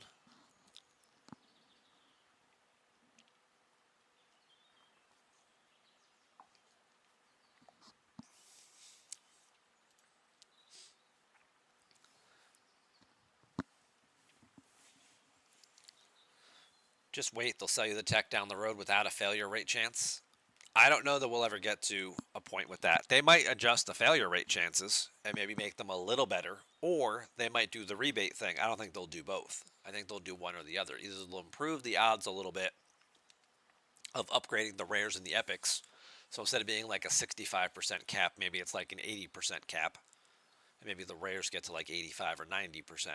Just wait, they'll sell you the tech down the road without a failure rate chance. I don't know that we'll ever get to a point with that. They might adjust the failure rate chances and maybe make them a little better, or they might do the rebate thing. I don't think they'll do both. I think they'll do one or the other. Either they'll improve the odds a little bit of upgrading the rares and the epics. So instead of being like a 65% cap, maybe it's like an 80% cap. And maybe the rares get to like 85 or 90%.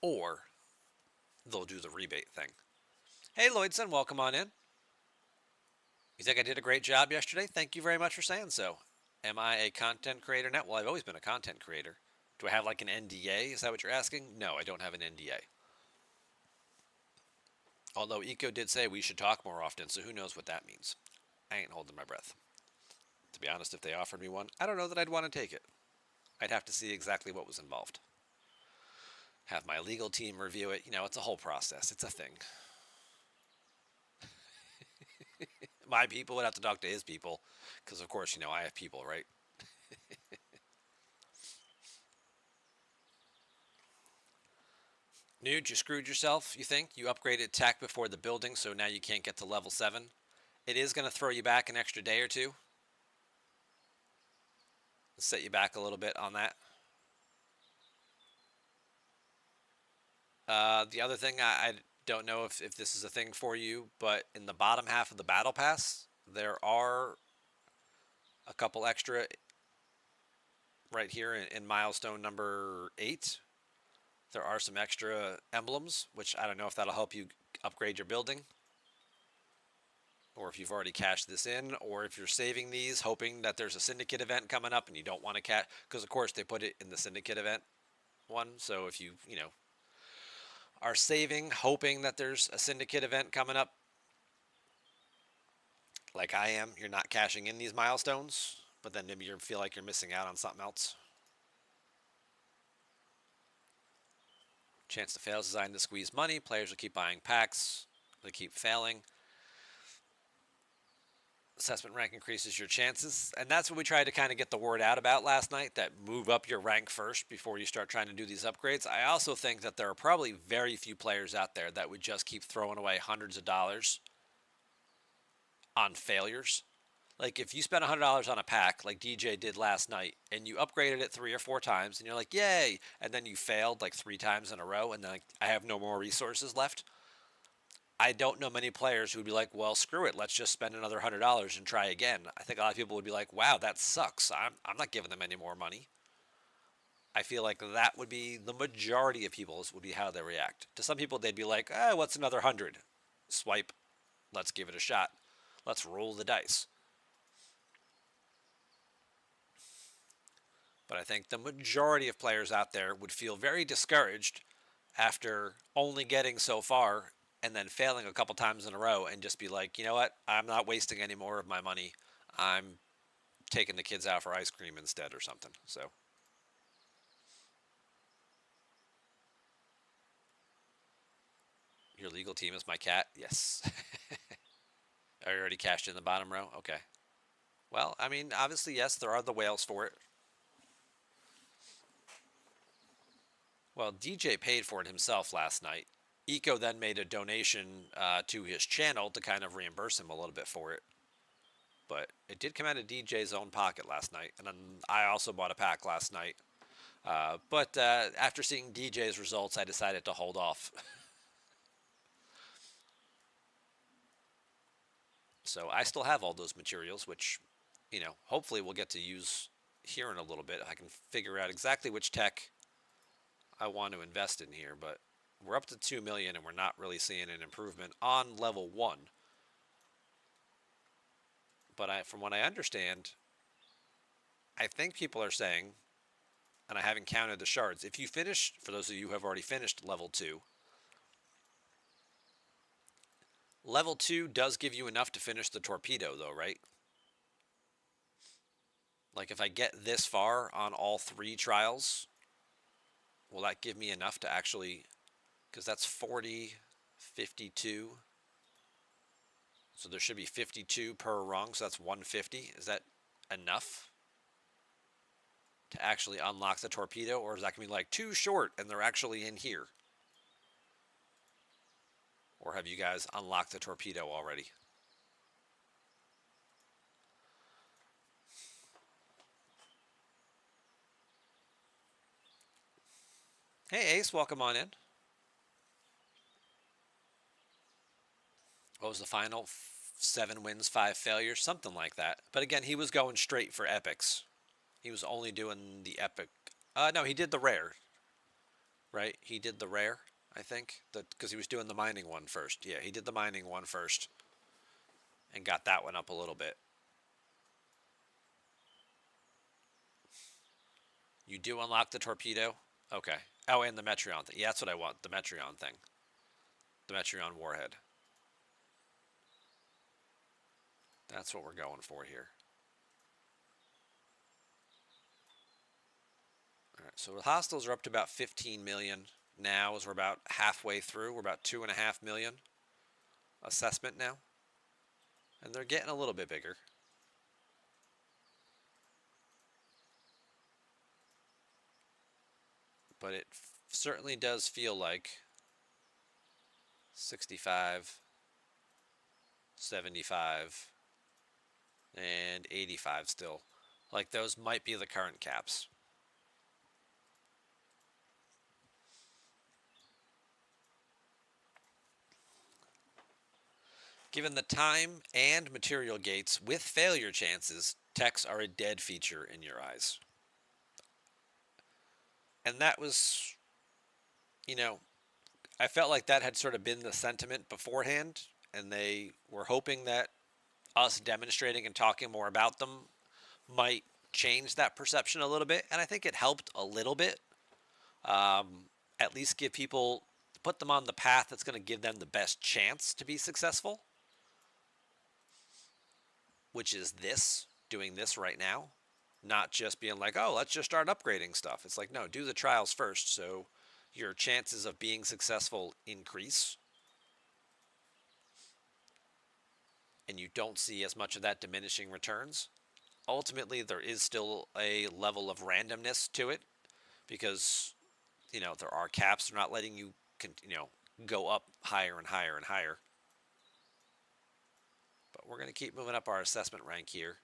Or they'll do the rebate thing. Hey, Lloydson, welcome on in. You think I did a great job yesterday? Thank you very much for saying so. Am I a content creator now? Well, I've always been a content creator. Do I have like an NDA? Is that what you're asking? No, I don't have an NDA. Although Eco did say we should talk more often, so who knows what that means. I ain't holding my breath. To be honest, if they offered me one, I don't know that I'd want to take it. I'd have to see exactly what was involved. Have my legal team review it. It's a whole process. It's a thing. My people would have to talk to his people, because of course, I have people, right? Nude, you screwed yourself, you think? You upgraded tech before the building, so now you can't get to level 7. It is going to throw you back an extra day or two. Set you back a little bit on that. The other thing, I don't know if this is a thing for you, but in the bottom half of the battle pass, there are a couple extra right here in milestone number 8. There are some extra emblems, which I don't know if that'll help you upgrade your building, or if you've already cashed this in, or if you're saving these hoping that there's a syndicate event coming up and you don't want to cash, because of course they put it in the syndicate event one. So if you are saving hoping that there's a syndicate event coming up, like I am, you're not cashing in these milestones, but then maybe you feel like you're missing out on something else. Chance to fail is designed to squeeze money. Players will keep buying packs. They keep failing. Assessment rank increases your chances. And that's what we tried to kind of get the word out about last night, that move up your rank first before you start trying to do these upgrades. I also think that there are probably very few players out there that would just keep throwing away hundreds of dollars on failures. Like if you spent $100 on a pack like DJ did last night and you upgraded it 3 or 4 times and you're like, yay, and then you failed like 3 times in a row and then like, I have no more resources left. I don't know many players who would be like, well, screw it, let's just spend another $100 and try again. I think a lot of people would be like, wow, that sucks. I'm not giving them any more money. I feel like that would be the majority of people's would be how they react. To some people, they'd be like, what's another 100? Swipe, let's give it a shot. Let's roll the dice. But I think the majority of players out there would feel very discouraged after only getting so far and then failing a couple times in a row and just be like, you know what? I'm not wasting any more of my money. I'm taking the kids out for ice cream instead or something. So your legal team is my cat? Yes. Are you already cashed in the bottom row? Okay. Well, I mean, obviously, yes, there are the whales for it. Well, DJ paid for it himself last night. Eco then made a donation to his channel to kind of reimburse him a little bit for it. But it did come out of DJ's own pocket last night. And then I also bought a pack last night. But after seeing DJ's results, I decided to hold off. So I still have all those materials, which, hopefully we'll get to use here in a little bit. I can figure out exactly which tech I want to invest in here. But we're up to 2 million and we're not really seeing an improvement on level 1. But from what I understand, I think people are saying, and I haven't counted the shards, if you finish, for those of you who have already finished level 2, level 2 does give you enough to finish the torpedo though, right? Like if I get this far on all 3 trials, will that give me enough to actually, because that's 40, 52. So there should be 52 per rung, so that's 150. Is that enough to actually unlock the torpedo, or is that going to be like too short and they're actually in here? Or have you guys unlocked the torpedo already? Hey Ace, welcome on in. What was the final? 7 wins, 5 failures, something like that. But again, he was going straight for epics. He was only doing the epic. No, he did the rare. Right? He did the rare, I think, because he was doing the mining one first. Yeah, he did the mining one first and got that one up a little bit. You do unlock the torpedo? Okay. Oh, and the Metreon thing. Yeah, that's what I want, the Metreon thing. The Metreon warhead. That's what we're going for here. All right, so the hostiles are up to about 15 million now as we're about halfway through. We're about 2.5 million assessment now. And they're getting a little bit bigger. But it certainly does feel like 65, 75, and 85 still. Like those might be the current caps. Given the time and material gates with failure chances, techs are a dead feature in your eyes. And that was, you know, I felt like that had sort of been the sentiment beforehand, and they were hoping that us demonstrating and talking more about them might change that perception a little bit. And I think it helped a little bit. At least give people, put them on the path that's going to give them the best chance to be successful, which is this, doing this right now. Not just being like, oh, let's just start upgrading stuff. It's like, no, do the trials first so your chances of being successful increase. And you don't see as much of that diminishing returns. Ultimately, there is still a level of randomness to it because, there are caps. They're not letting you, go up higher and higher and higher. But we're going to keep moving up our assessment rank here.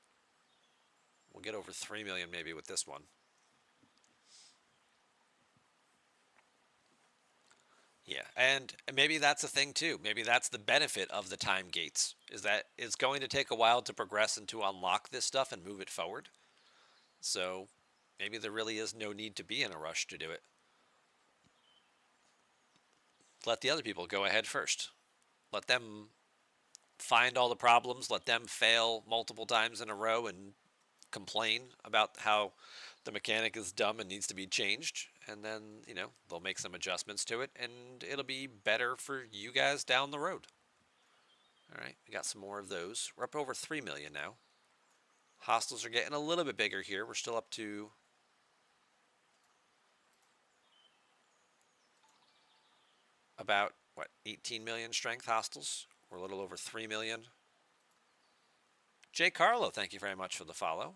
We'll get over 3 million maybe with this one. Yeah, and maybe that's a thing too. Maybe that's the benefit of the time gates, is that it's going to take a while to progress and to unlock this stuff and move it forward. So maybe there really is no need to be in a rush to do it. Let the other people go ahead first. Let them find all the problems, let them fail multiple times in a row and complain about how the mechanic is dumb and needs to be changed, and then they'll make some adjustments to it and it'll be better for you guys down the road. All right, we got some more of those. We're up over 3 million now. Hostiles are getting a little bit bigger here. We're still up to about 18 million strength hostiles. We're a little over 3 million. Jay Carlo, thank you very much for the follow.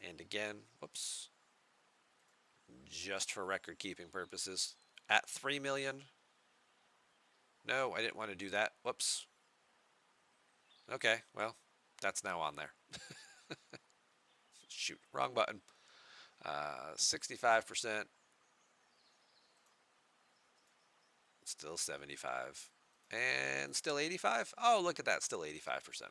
And again, whoops, just for record keeping purposes, at 3 million. No, I didn't want to do that. Whoops. Okay, well, that's now on there. Shoot, wrong button. 65%. Still 75. And still 85? Oh, look at that, still 85%.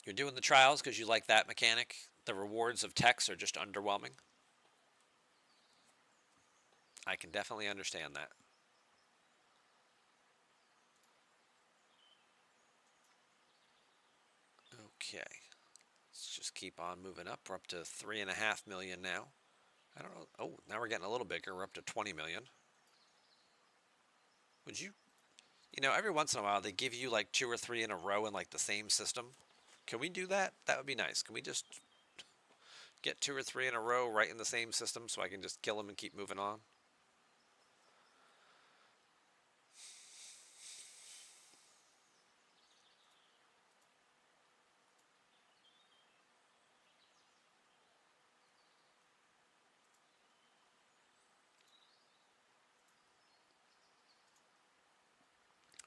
You're doing the trials because you like that mechanic. The rewards of techs are just underwhelming. I can definitely understand that. Okay. Let's just keep on moving up. We're up to 3.5 million now. I don't know. Oh, now we're getting a little bigger. We're up to 20 million. Would you, every once in a while they give you like 2 or 3 in a row in like the same system. Can we do that? That would be nice. Can we just get 2 or 3 in a row right in the same system so I can just kill them and keep moving on?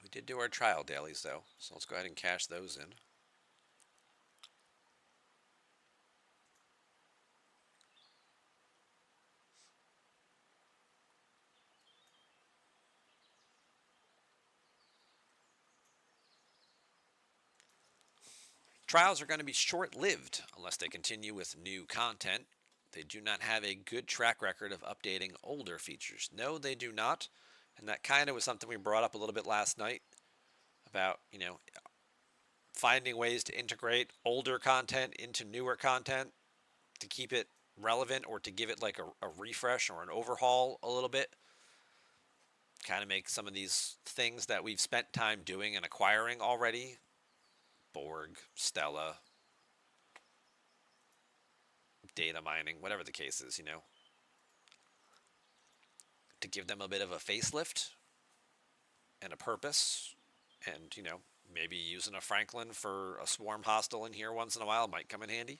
We did do our trial dailies though, so let's go ahead and cash those in. Trials are going to be short-lived unless they continue with new content. They do not have a good track record of updating older features. No, they do not. And that kind of was something we brought up a little bit last night about, finding ways to integrate older content into newer content to keep it relevant or to give it like a refresh or an overhaul a little bit. Kind of make some of these things that we've spent time doing and acquiring already, Borg, Stella, data mining, whatever the case is, to give them a bit of a facelift and a purpose. And, maybe using a Franklin for a swarm hostile in here once in a while might come in handy.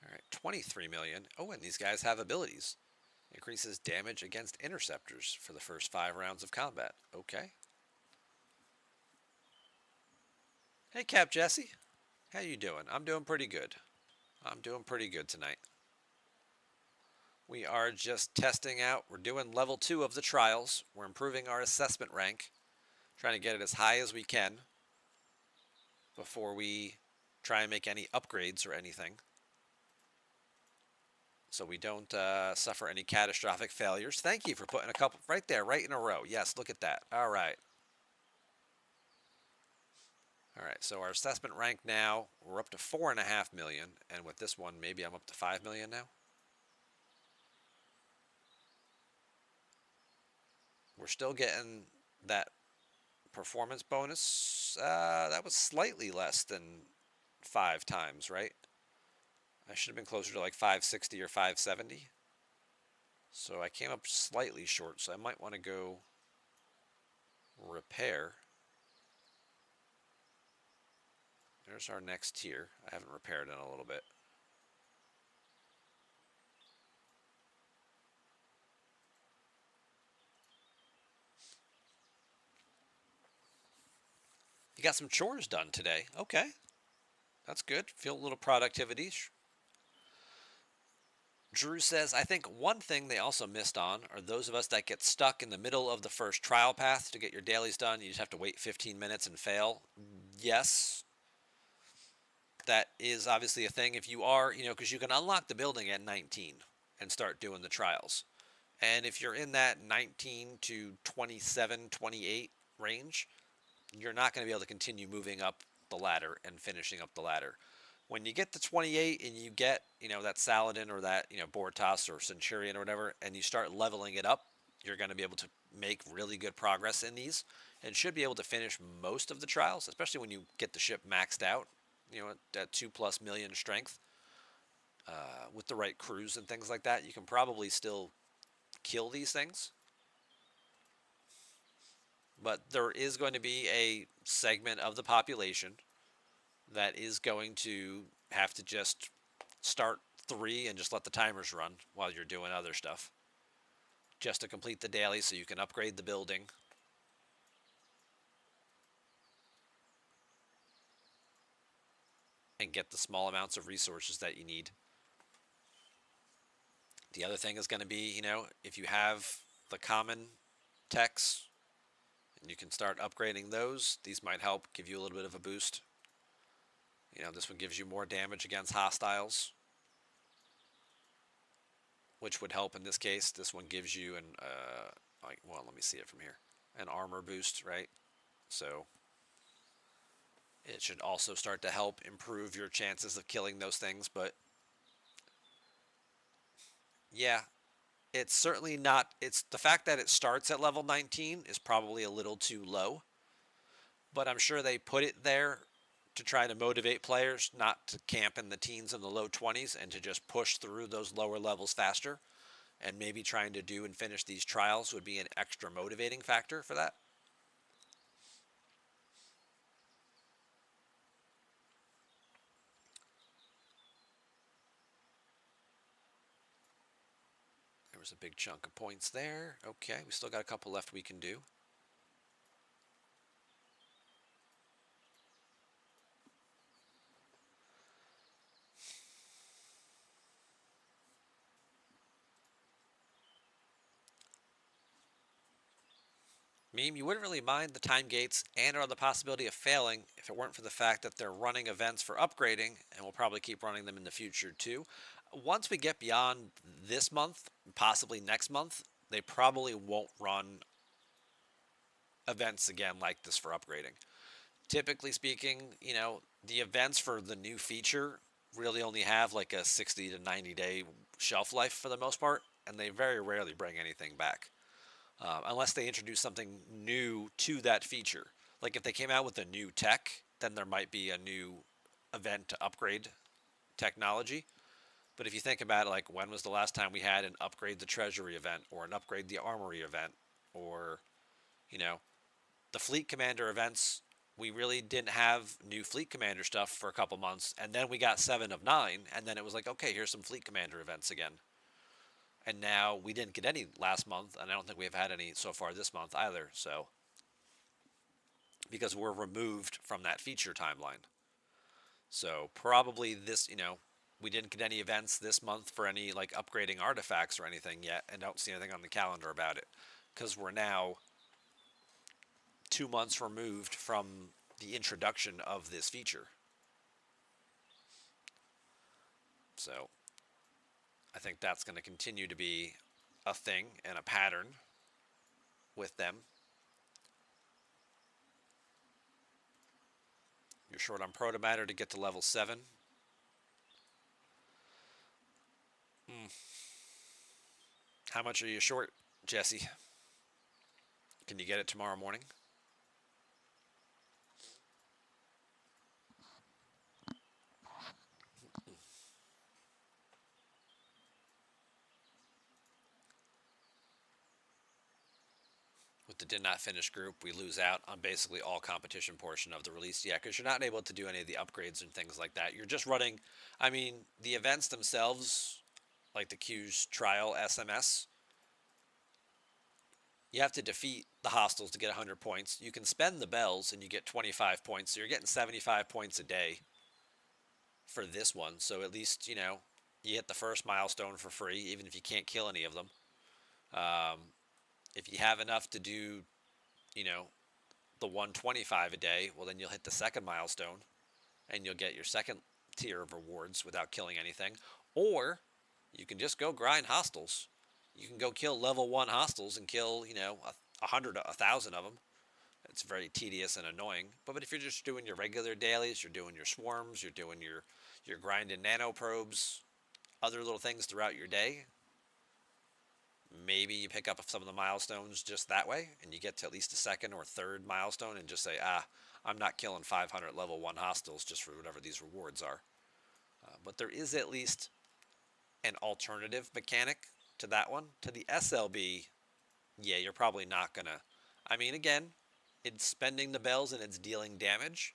All right, 23 million. Oh, and these guys have abilities. Increases damage against interceptors for the first 5 rounds of combat. Okay. Hey, Cap Jesse. How you doing? I'm doing pretty good. I'm doing pretty good tonight. We are just testing out. We're doing level 2 of the trials. We're improving our assessment rank. Trying to get it as high as we can before we try and make any upgrades or anything, so we don't suffer any catastrophic failures. Thank you for putting a couple right there, right in a row. Yes, look at that. All right. All right, so our assessment rank now, we're up to 4.5 million, and with this one, maybe I'm up to 5 million now. We're still getting that performance bonus. That was slightly less than 5 times, right? I should have been closer to like 560 or 570. So I came up slightly short, so I might want to go repair. There's our next tier. I haven't repaired in a little bit. You got some chores done today. Okay. That's good. Feel a little productivity. Drew says, I think one thing they also missed on are those of us that get stuck in the middle of the first trial path to get your dailies done. You just have to wait 15 minutes and fail. Yes. That is obviously a thing if you are, because you can unlock the building at 19 and start doing the trials. And if you're in that 19 to 27, 28 range, you're not going to be able to continue moving up the ladder and finishing up the ladder. When you get to 28 and you get, that Saladin or that, Bortas or Centurion or whatever, and you start leveling it up, you're going to be able to make really good progress in these and should be able to finish most of the trials, especially when you get the ship maxed out, at 2+ million strength. With the right crews and things like that, you can probably still kill these things. But there is going to be a segment of the population that is going to have to just start 3 and just let the timers run while you're doing other stuff, just to complete the daily so you can upgrade the building. And get the small amounts of resources that you need. The other thing is going to be, if you have the common techs and you can start upgrading those, these might help give you a little bit of a boost. This one gives you more damage against hostiles, which would help in this case. This one gives you let me see it from here, an armor boost, right? So it should also start to help improve your chances of killing those things. But yeah, it's certainly not. It's the fact that it starts at level 19 is probably a little too low. But I'm sure they put it there to try to motivate players not to camp in the teens and the low 20s and to just push through those lower levels faster. And maybe trying to do and finish these trials would be an extra motivating factor for that. There was a big chunk of points there. Okay, we still got a couple left we can do. Meme, you wouldn't really mind the time gates and or the possibility of failing if it weren't for the fact that they're running events for upgrading, and we'll probably keep running them in the future too. Once we get beyond this month, possibly next month, they probably won't run events again like this for upgrading. Typically speaking, the events for the new feature really only have like a 60 to 90 day shelf life for the most part, and they very rarely bring anything back. Unless they introduce something new to that feature. Like if they came out with a new tech, then there might be a new event to upgrade technology. But if you think about it, like when was the last time we had an upgrade the treasury event or an upgrade the armory event or, you know, the fleet commander events, we really didn't have new fleet commander stuff for a couple months. And then we got 7 of 9. And then it was like, okay, here's some fleet commander events again. And now we didn't get any last month, and I don't think we've had any so far this month either. So, because we're removed from that feature timeline. So probably this, we didn't get any events this month for any like upgrading artifacts or anything yet, and don't see anything on the calendar about it, because we're now 2 months removed from the introduction of this feature. So I think that's going to continue to be a thing and a pattern with them. You're short on proto matter to get to level 7. How much are you short, Jesse? Can you get it tomorrow morning? With the did not finish group, we lose out on basically all competition portion of the release. Yeah, because you're not able to do any of the upgrades and things like that. You're just running, the events themselves, like the Q's trial SMS, you have to defeat the hostiles to get 100 points. You can spend the bells and you get 25 points. So you're getting 75 points a day for this one. So at least, you hit the first milestone for free, even if you can't kill any of them. If you have enough to do, the 125 a day, well, then you'll hit the second milestone and you'll get your second tier of rewards without killing anything. Or you can just go grind hostiles. You can go kill level 1 hostiles and kill, 100, 1,000 of them. It's very tedious and annoying. But if you're just doing your regular dailies, you're doing your swarms, you're doing your grinding nano probes, other little things throughout your day, maybe you pick up some of the milestones just that way, and you get to at least a second or third milestone and just say, I'm not killing 500 level 1 hostiles just for whatever these rewards are. But there is at least an alternative mechanic to that one. To the SLB, yeah, you're probably not going to... again, it's spending the bells and it's dealing damage.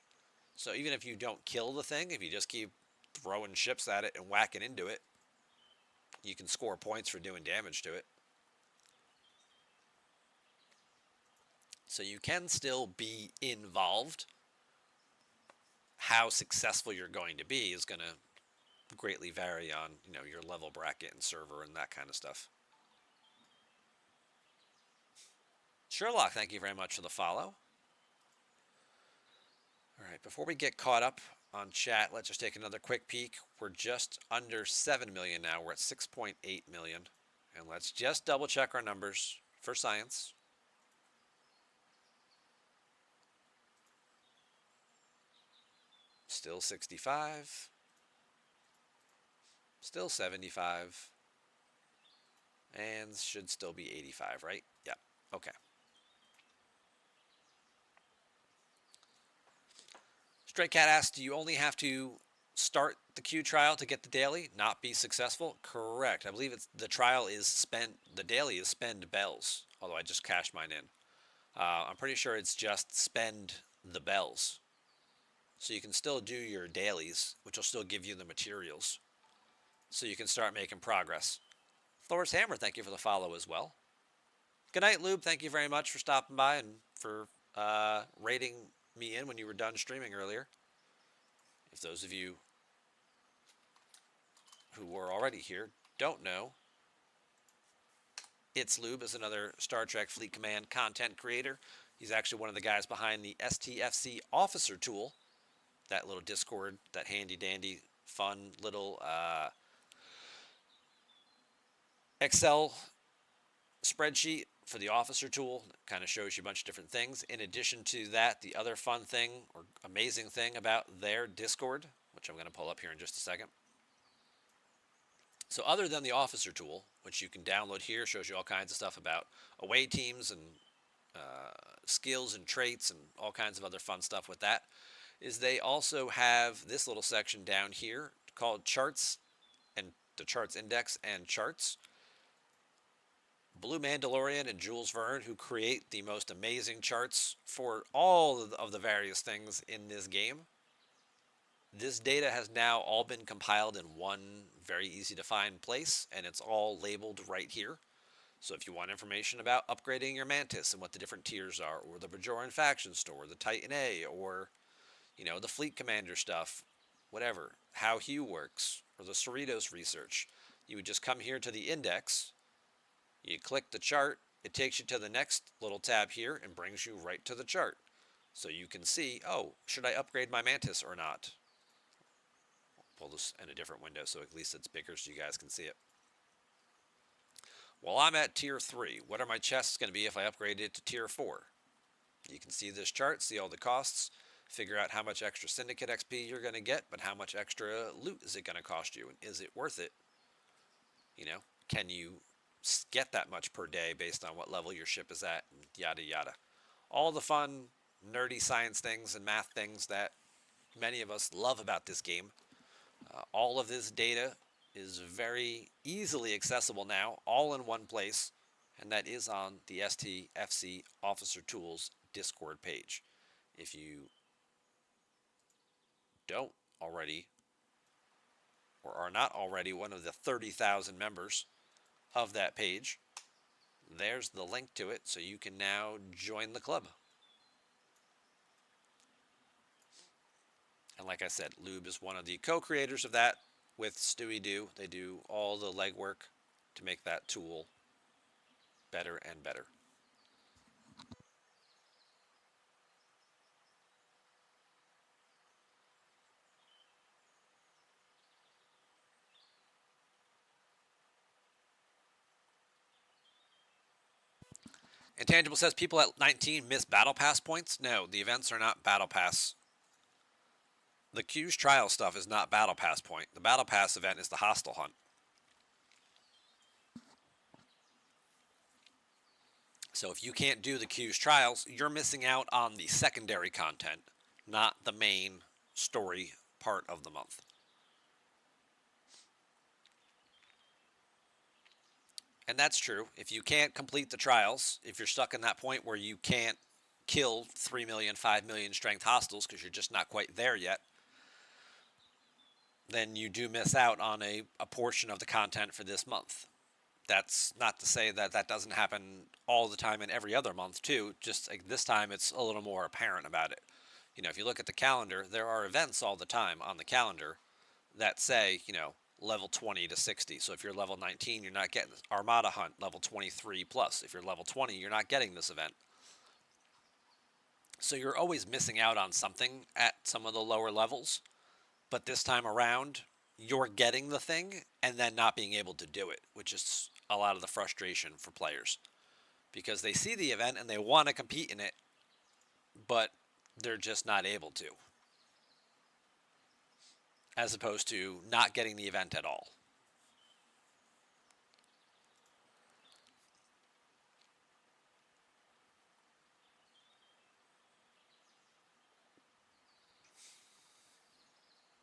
So even if you don't kill the thing, if you just keep throwing ships at it and whacking into it, you can score points for doing damage to it. So you can still be involved. How successful you're going to be is going to greatly vary on, your level bracket and server and that kind of stuff. Sherlock, thank you very much for the follow. All right, before we get caught up on chat, let's just take another quick peek. We're just under 7 million now. We're at 6.8 million. And let's just double check our numbers for science. Still 65. Still 75. And should still be 85, right? Yeah, okay. Stray Cat asks, do you only have to start the Q trial to get the daily, not be successful? Correct. I believe the trial is the daily is spend bells, although I just cashed mine in. I'm pretty sure it's just spend the bells. So you can still do your dailies, which will still give you the materials. So you can start making progress. Thor's Hammer, thank you for the follow as well. Good night, Lube. Thank you very much for stopping by and for rating me in when you were done streaming earlier. If those of you who were already here don't know, It's Lube is another Star Trek Fleet Command content creator. He's actually one of the guys behind the STFC Officer tool, that little Discord, that handy dandy, fun little Excel spreadsheet for the officer tool. Kind of shows you a bunch of different things. In addition to that, the other fun thing or amazing thing about their Discord, which I'm going to pull up here in just a second. So other than the officer tool, which you can download here, shows you all kinds of stuff about away teams and skills and traits and all kinds of other fun stuff with that, is they also have this little section down here called charts and the charts index and charts. Blue Mandalorian and Jules Verne, who create the most amazing charts for all of the various things in this game. This data has now all been compiled in one very easy to find place, and it's all labeled right here. So if you want information about upgrading your Mantis and what the different tiers are, or the Bajoran faction store, the Titan A, or the Fleet Commander stuff, whatever, how Hugh works, or the Cerritos research, you would just come here to the index, you click the chart, it takes you to the next little tab here and brings you right to the chart. So you can see, oh, should I upgrade my Mantis or not? Pull this in a different window so at least it's bigger so you guys can see it. Well, I'm at tier 3. What are my chests going to be if I upgrade it to tier 4? You can see this chart, see all the costs, figure out how much extra Syndicate XP you're going to get, but how much extra loot is it going to cost you, and is it worth it? Can you get that much per day based on what level your ship is at, and yada yada. All the fun, nerdy science things and math things that many of us love about this game. All of this data is very easily accessible now, all in one place, and that is on the STFC Officer Tools Discord page. If you don't already, or are not already one of the 30,000 members of that page, there's the link to it, so you can now join the club. And like I said, Lube is one of the co-creators of that with Stewie Doo. They do all the legwork to make that tool better and better. Intangible says people at 19 miss Battle Pass points. No, the events are not Battle Pass. The Q's trial stuff is not Battle Pass point. The Battle Pass event is the Hostile Hunt. So if you can't do the Q's trials, you're missing out on the secondary content, not the main story part of the month. And that's true. If you can't complete the trials, if you're stuck in that point where you can't kill 3 million, 5 million strength hostiles because you're just not quite there yet, then you do miss out on a portion of the content for this month. That's not to say that that doesn't happen all the time and every other month too. Just like this time it's a little more apparent about it. If you look at the calendar, there are events all the time on the calendar that say, level 20 to 60. So if you're level 19, you're not getting this. Armada Hunt, level 23 plus. If you're level 20, you're not getting this event. So you're always missing out on something at some of the lower levels. But this time around, you're getting the thing and then not being able to do it, which is a lot of the frustration for players. Because they see the event and they want to compete in it, but they're just not able to. As opposed to not getting the event at all.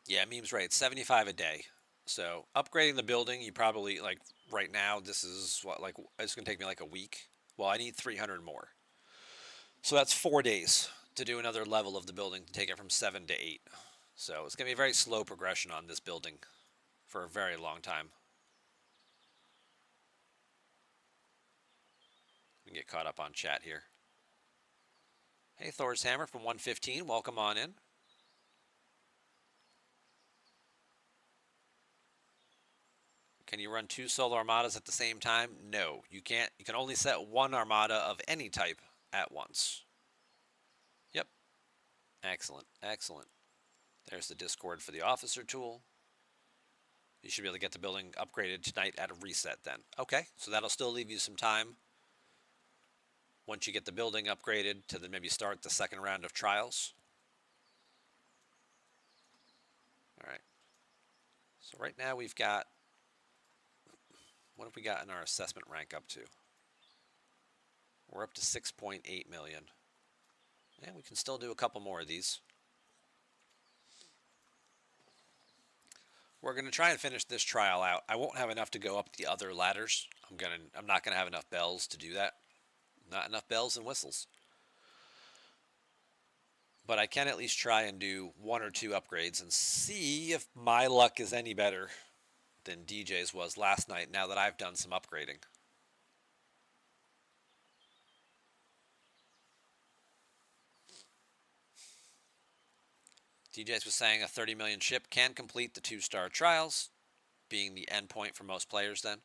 Yeah, Meme's right. 75 a day. So upgrading the building, you probably, like right now, this is what, like, it's going to take me like a week. Well, I need 300 more. So that's 4 days to do another level of the building to take it from 7 to 8. So it's going to be a very slow progression on this building for a very long time. We can get caught up on chat here. Hey, Thor's Hammer from 115, welcome on in. Can you run 2 solo armadas at the same time? No, you can't. You can only set 1 armada of any type at once. Yep. Excellent, excellent. There's the Discord for the officer tool. You should be able to get the building upgraded tonight at a reset then. Okay, so that'll still leave you some time once you get the building upgraded to then maybe start the second round of trials. All right. So right now we've got, what have we got in our assessment rank up to? We're up to 6.8 million. And we can still do a couple more of these. We're going to try and finish this trial out. I won't have enough to go up the other ladders. I'm not going to have enough bells to do that. Not enough bells and whistles. But I can at least try and do 1 or 2 upgrades and see if my luck is any better than DJ's was last night now that I've done some upgrading. DJ's was saying a 30 million ship can complete the 2-star trials, being the endpoint for most players then.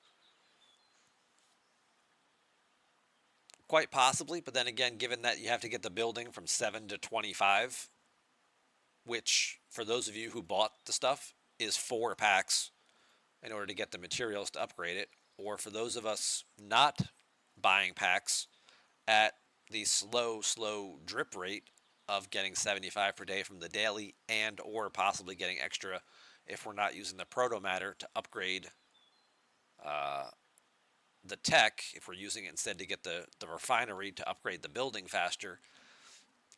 Quite possibly, but then again, given that you have to get the building from 7 to 25, which, for those of you who bought the stuff, is 4 packs in order to get the materials to upgrade it, or for those of us not buying packs at the slow drip rate of getting 75 per day from the daily and or possibly getting extra if we're not using the proto matter to upgrade the tech, if we're using it instead to get the refinery to upgrade the building faster,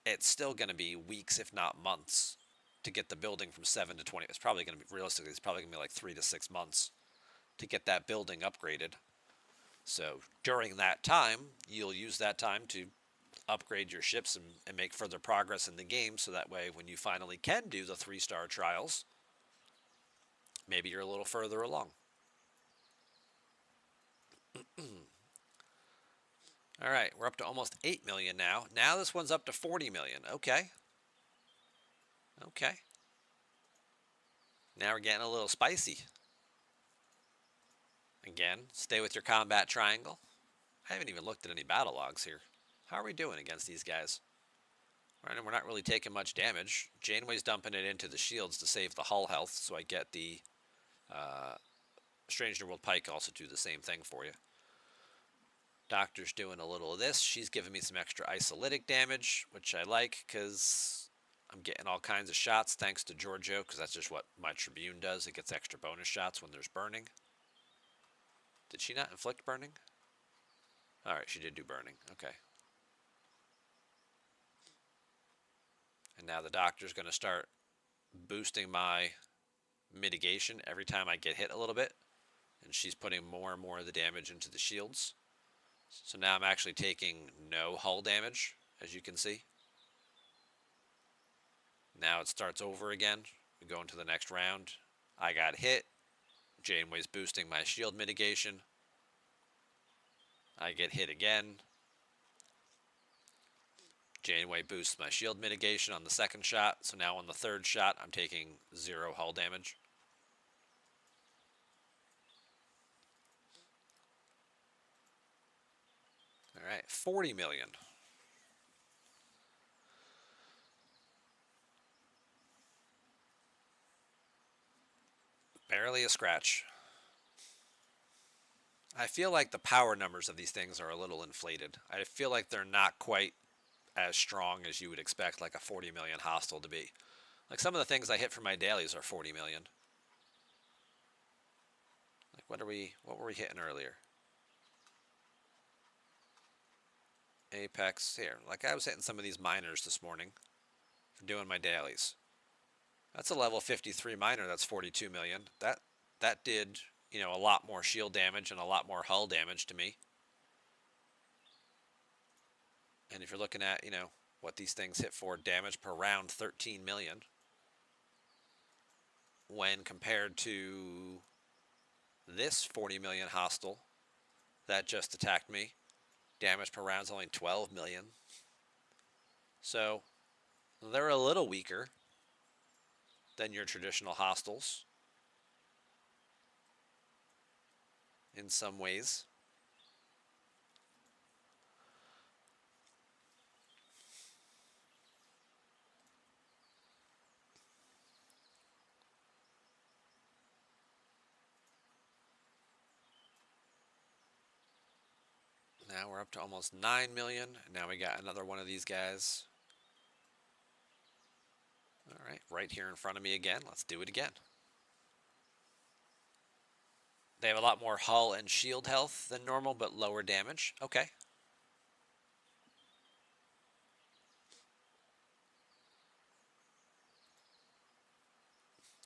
it's still going to be weeks, if not months, to get the building from 7 to 20. It's probably going to be, realistically, it's probably going to be like 3 to 6 months to get that building upgraded. So during that time, you'll use that time to upgrade your ships and make further progress in the game, so that way when you finally can do the 3-star trials, maybe you're a little further along. All right, we're up to almost 8 million now. Now this one's up to 40 million. Okay. Okay. Now we're getting a little spicy. Again, stay with your combat triangle. I haven't even looked at any battle logs here. How are we doing against these guys? All right, and we're not really taking much damage. Janeway's dumping it into the shields to save the hull health, so I get the Strange New World Pike also do the same thing for you. Doctor's doing a little of this. She's giving me some extra isolytic damage, which I like because I'm getting all kinds of shots thanks to Giorgio, because that's just what my Tribune does. It gets extra bonus shots when there's burning. Did she not inflict burning? All right, she did do burning. Okay. And now the Doctor's going to start boosting my mitigation every time I get hit a little bit. And she's putting more and more of the damage into the shields. So now I'm actually taking no hull damage, as you can see. Now it starts over again. We go into the next round. I got hit. Janeway's boosting my shield mitigation. I get hit again. Janeway boosts my shield mitigation on the second shot. So now on the third shot, I'm taking 0 hull damage. All right, 40 million. Barely a scratch. I feel like the power numbers of these things are a little inflated. I feel like they're not quite as strong as you would expect like a 40 million hostile to be. Like some of the things I hit for my dailies are 40 million. Like what were we hitting earlier? Apex here. Like I was hitting some of these miners this morning for doing my dailies. That's a level 53 miner. That's 42 million. That did, you know, a lot more shield damage and a lot more hull damage to me. And if you're looking at, you know, what these things hit for damage per round, 13 million. When compared to this 40 million hostile that just attacked me, damage per round is only 12 million. So they're a little weaker than your traditional hostiles. in some ways. Now we're up to almost 9 million. Now we got another one of these guys. All right, right here in front of me again. Let's do it again. They have a lot more hull and shield health than normal, but lower damage. Okay.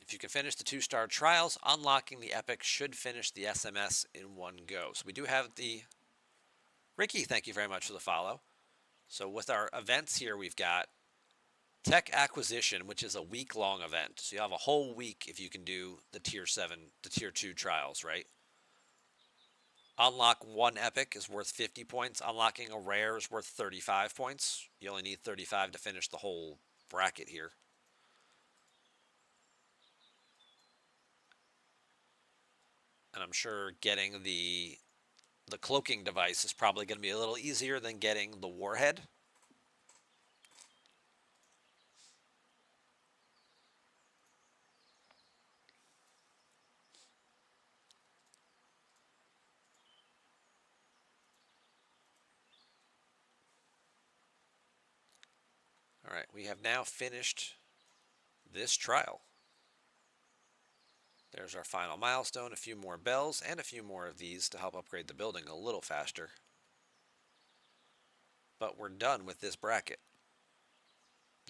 If you can finish the 2-star trials, unlocking the epic should finish the SMS in one go. So we do have the... Ricky, thank you very much for the follow. So with our events here, we've got Tech Acquisition, which is a week-long event. So you have a whole week if you can do the Tier 7, the Tier 2 trials, right? Unlock one epic is worth 50 points. Unlocking a rare is worth 35 points. You only need 35 to finish the whole bracket here. And I'm sure getting the cloaking device is probably going to be a little easier than getting the warhead. All right, we have now finished this trial. There's our final milestone, a few more bells, and a few more of these to help upgrade the building a little faster. But we're done with this bracket.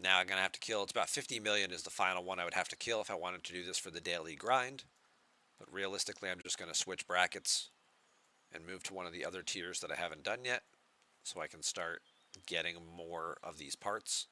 Now I'm going to have to kill, it's about 50 million is the final one I would have to kill if I wanted to do this for the daily grind. But realistically, I'm just going to switch brackets and move to one of the other tiers that I haven't done yet, so I can start getting more of these parts.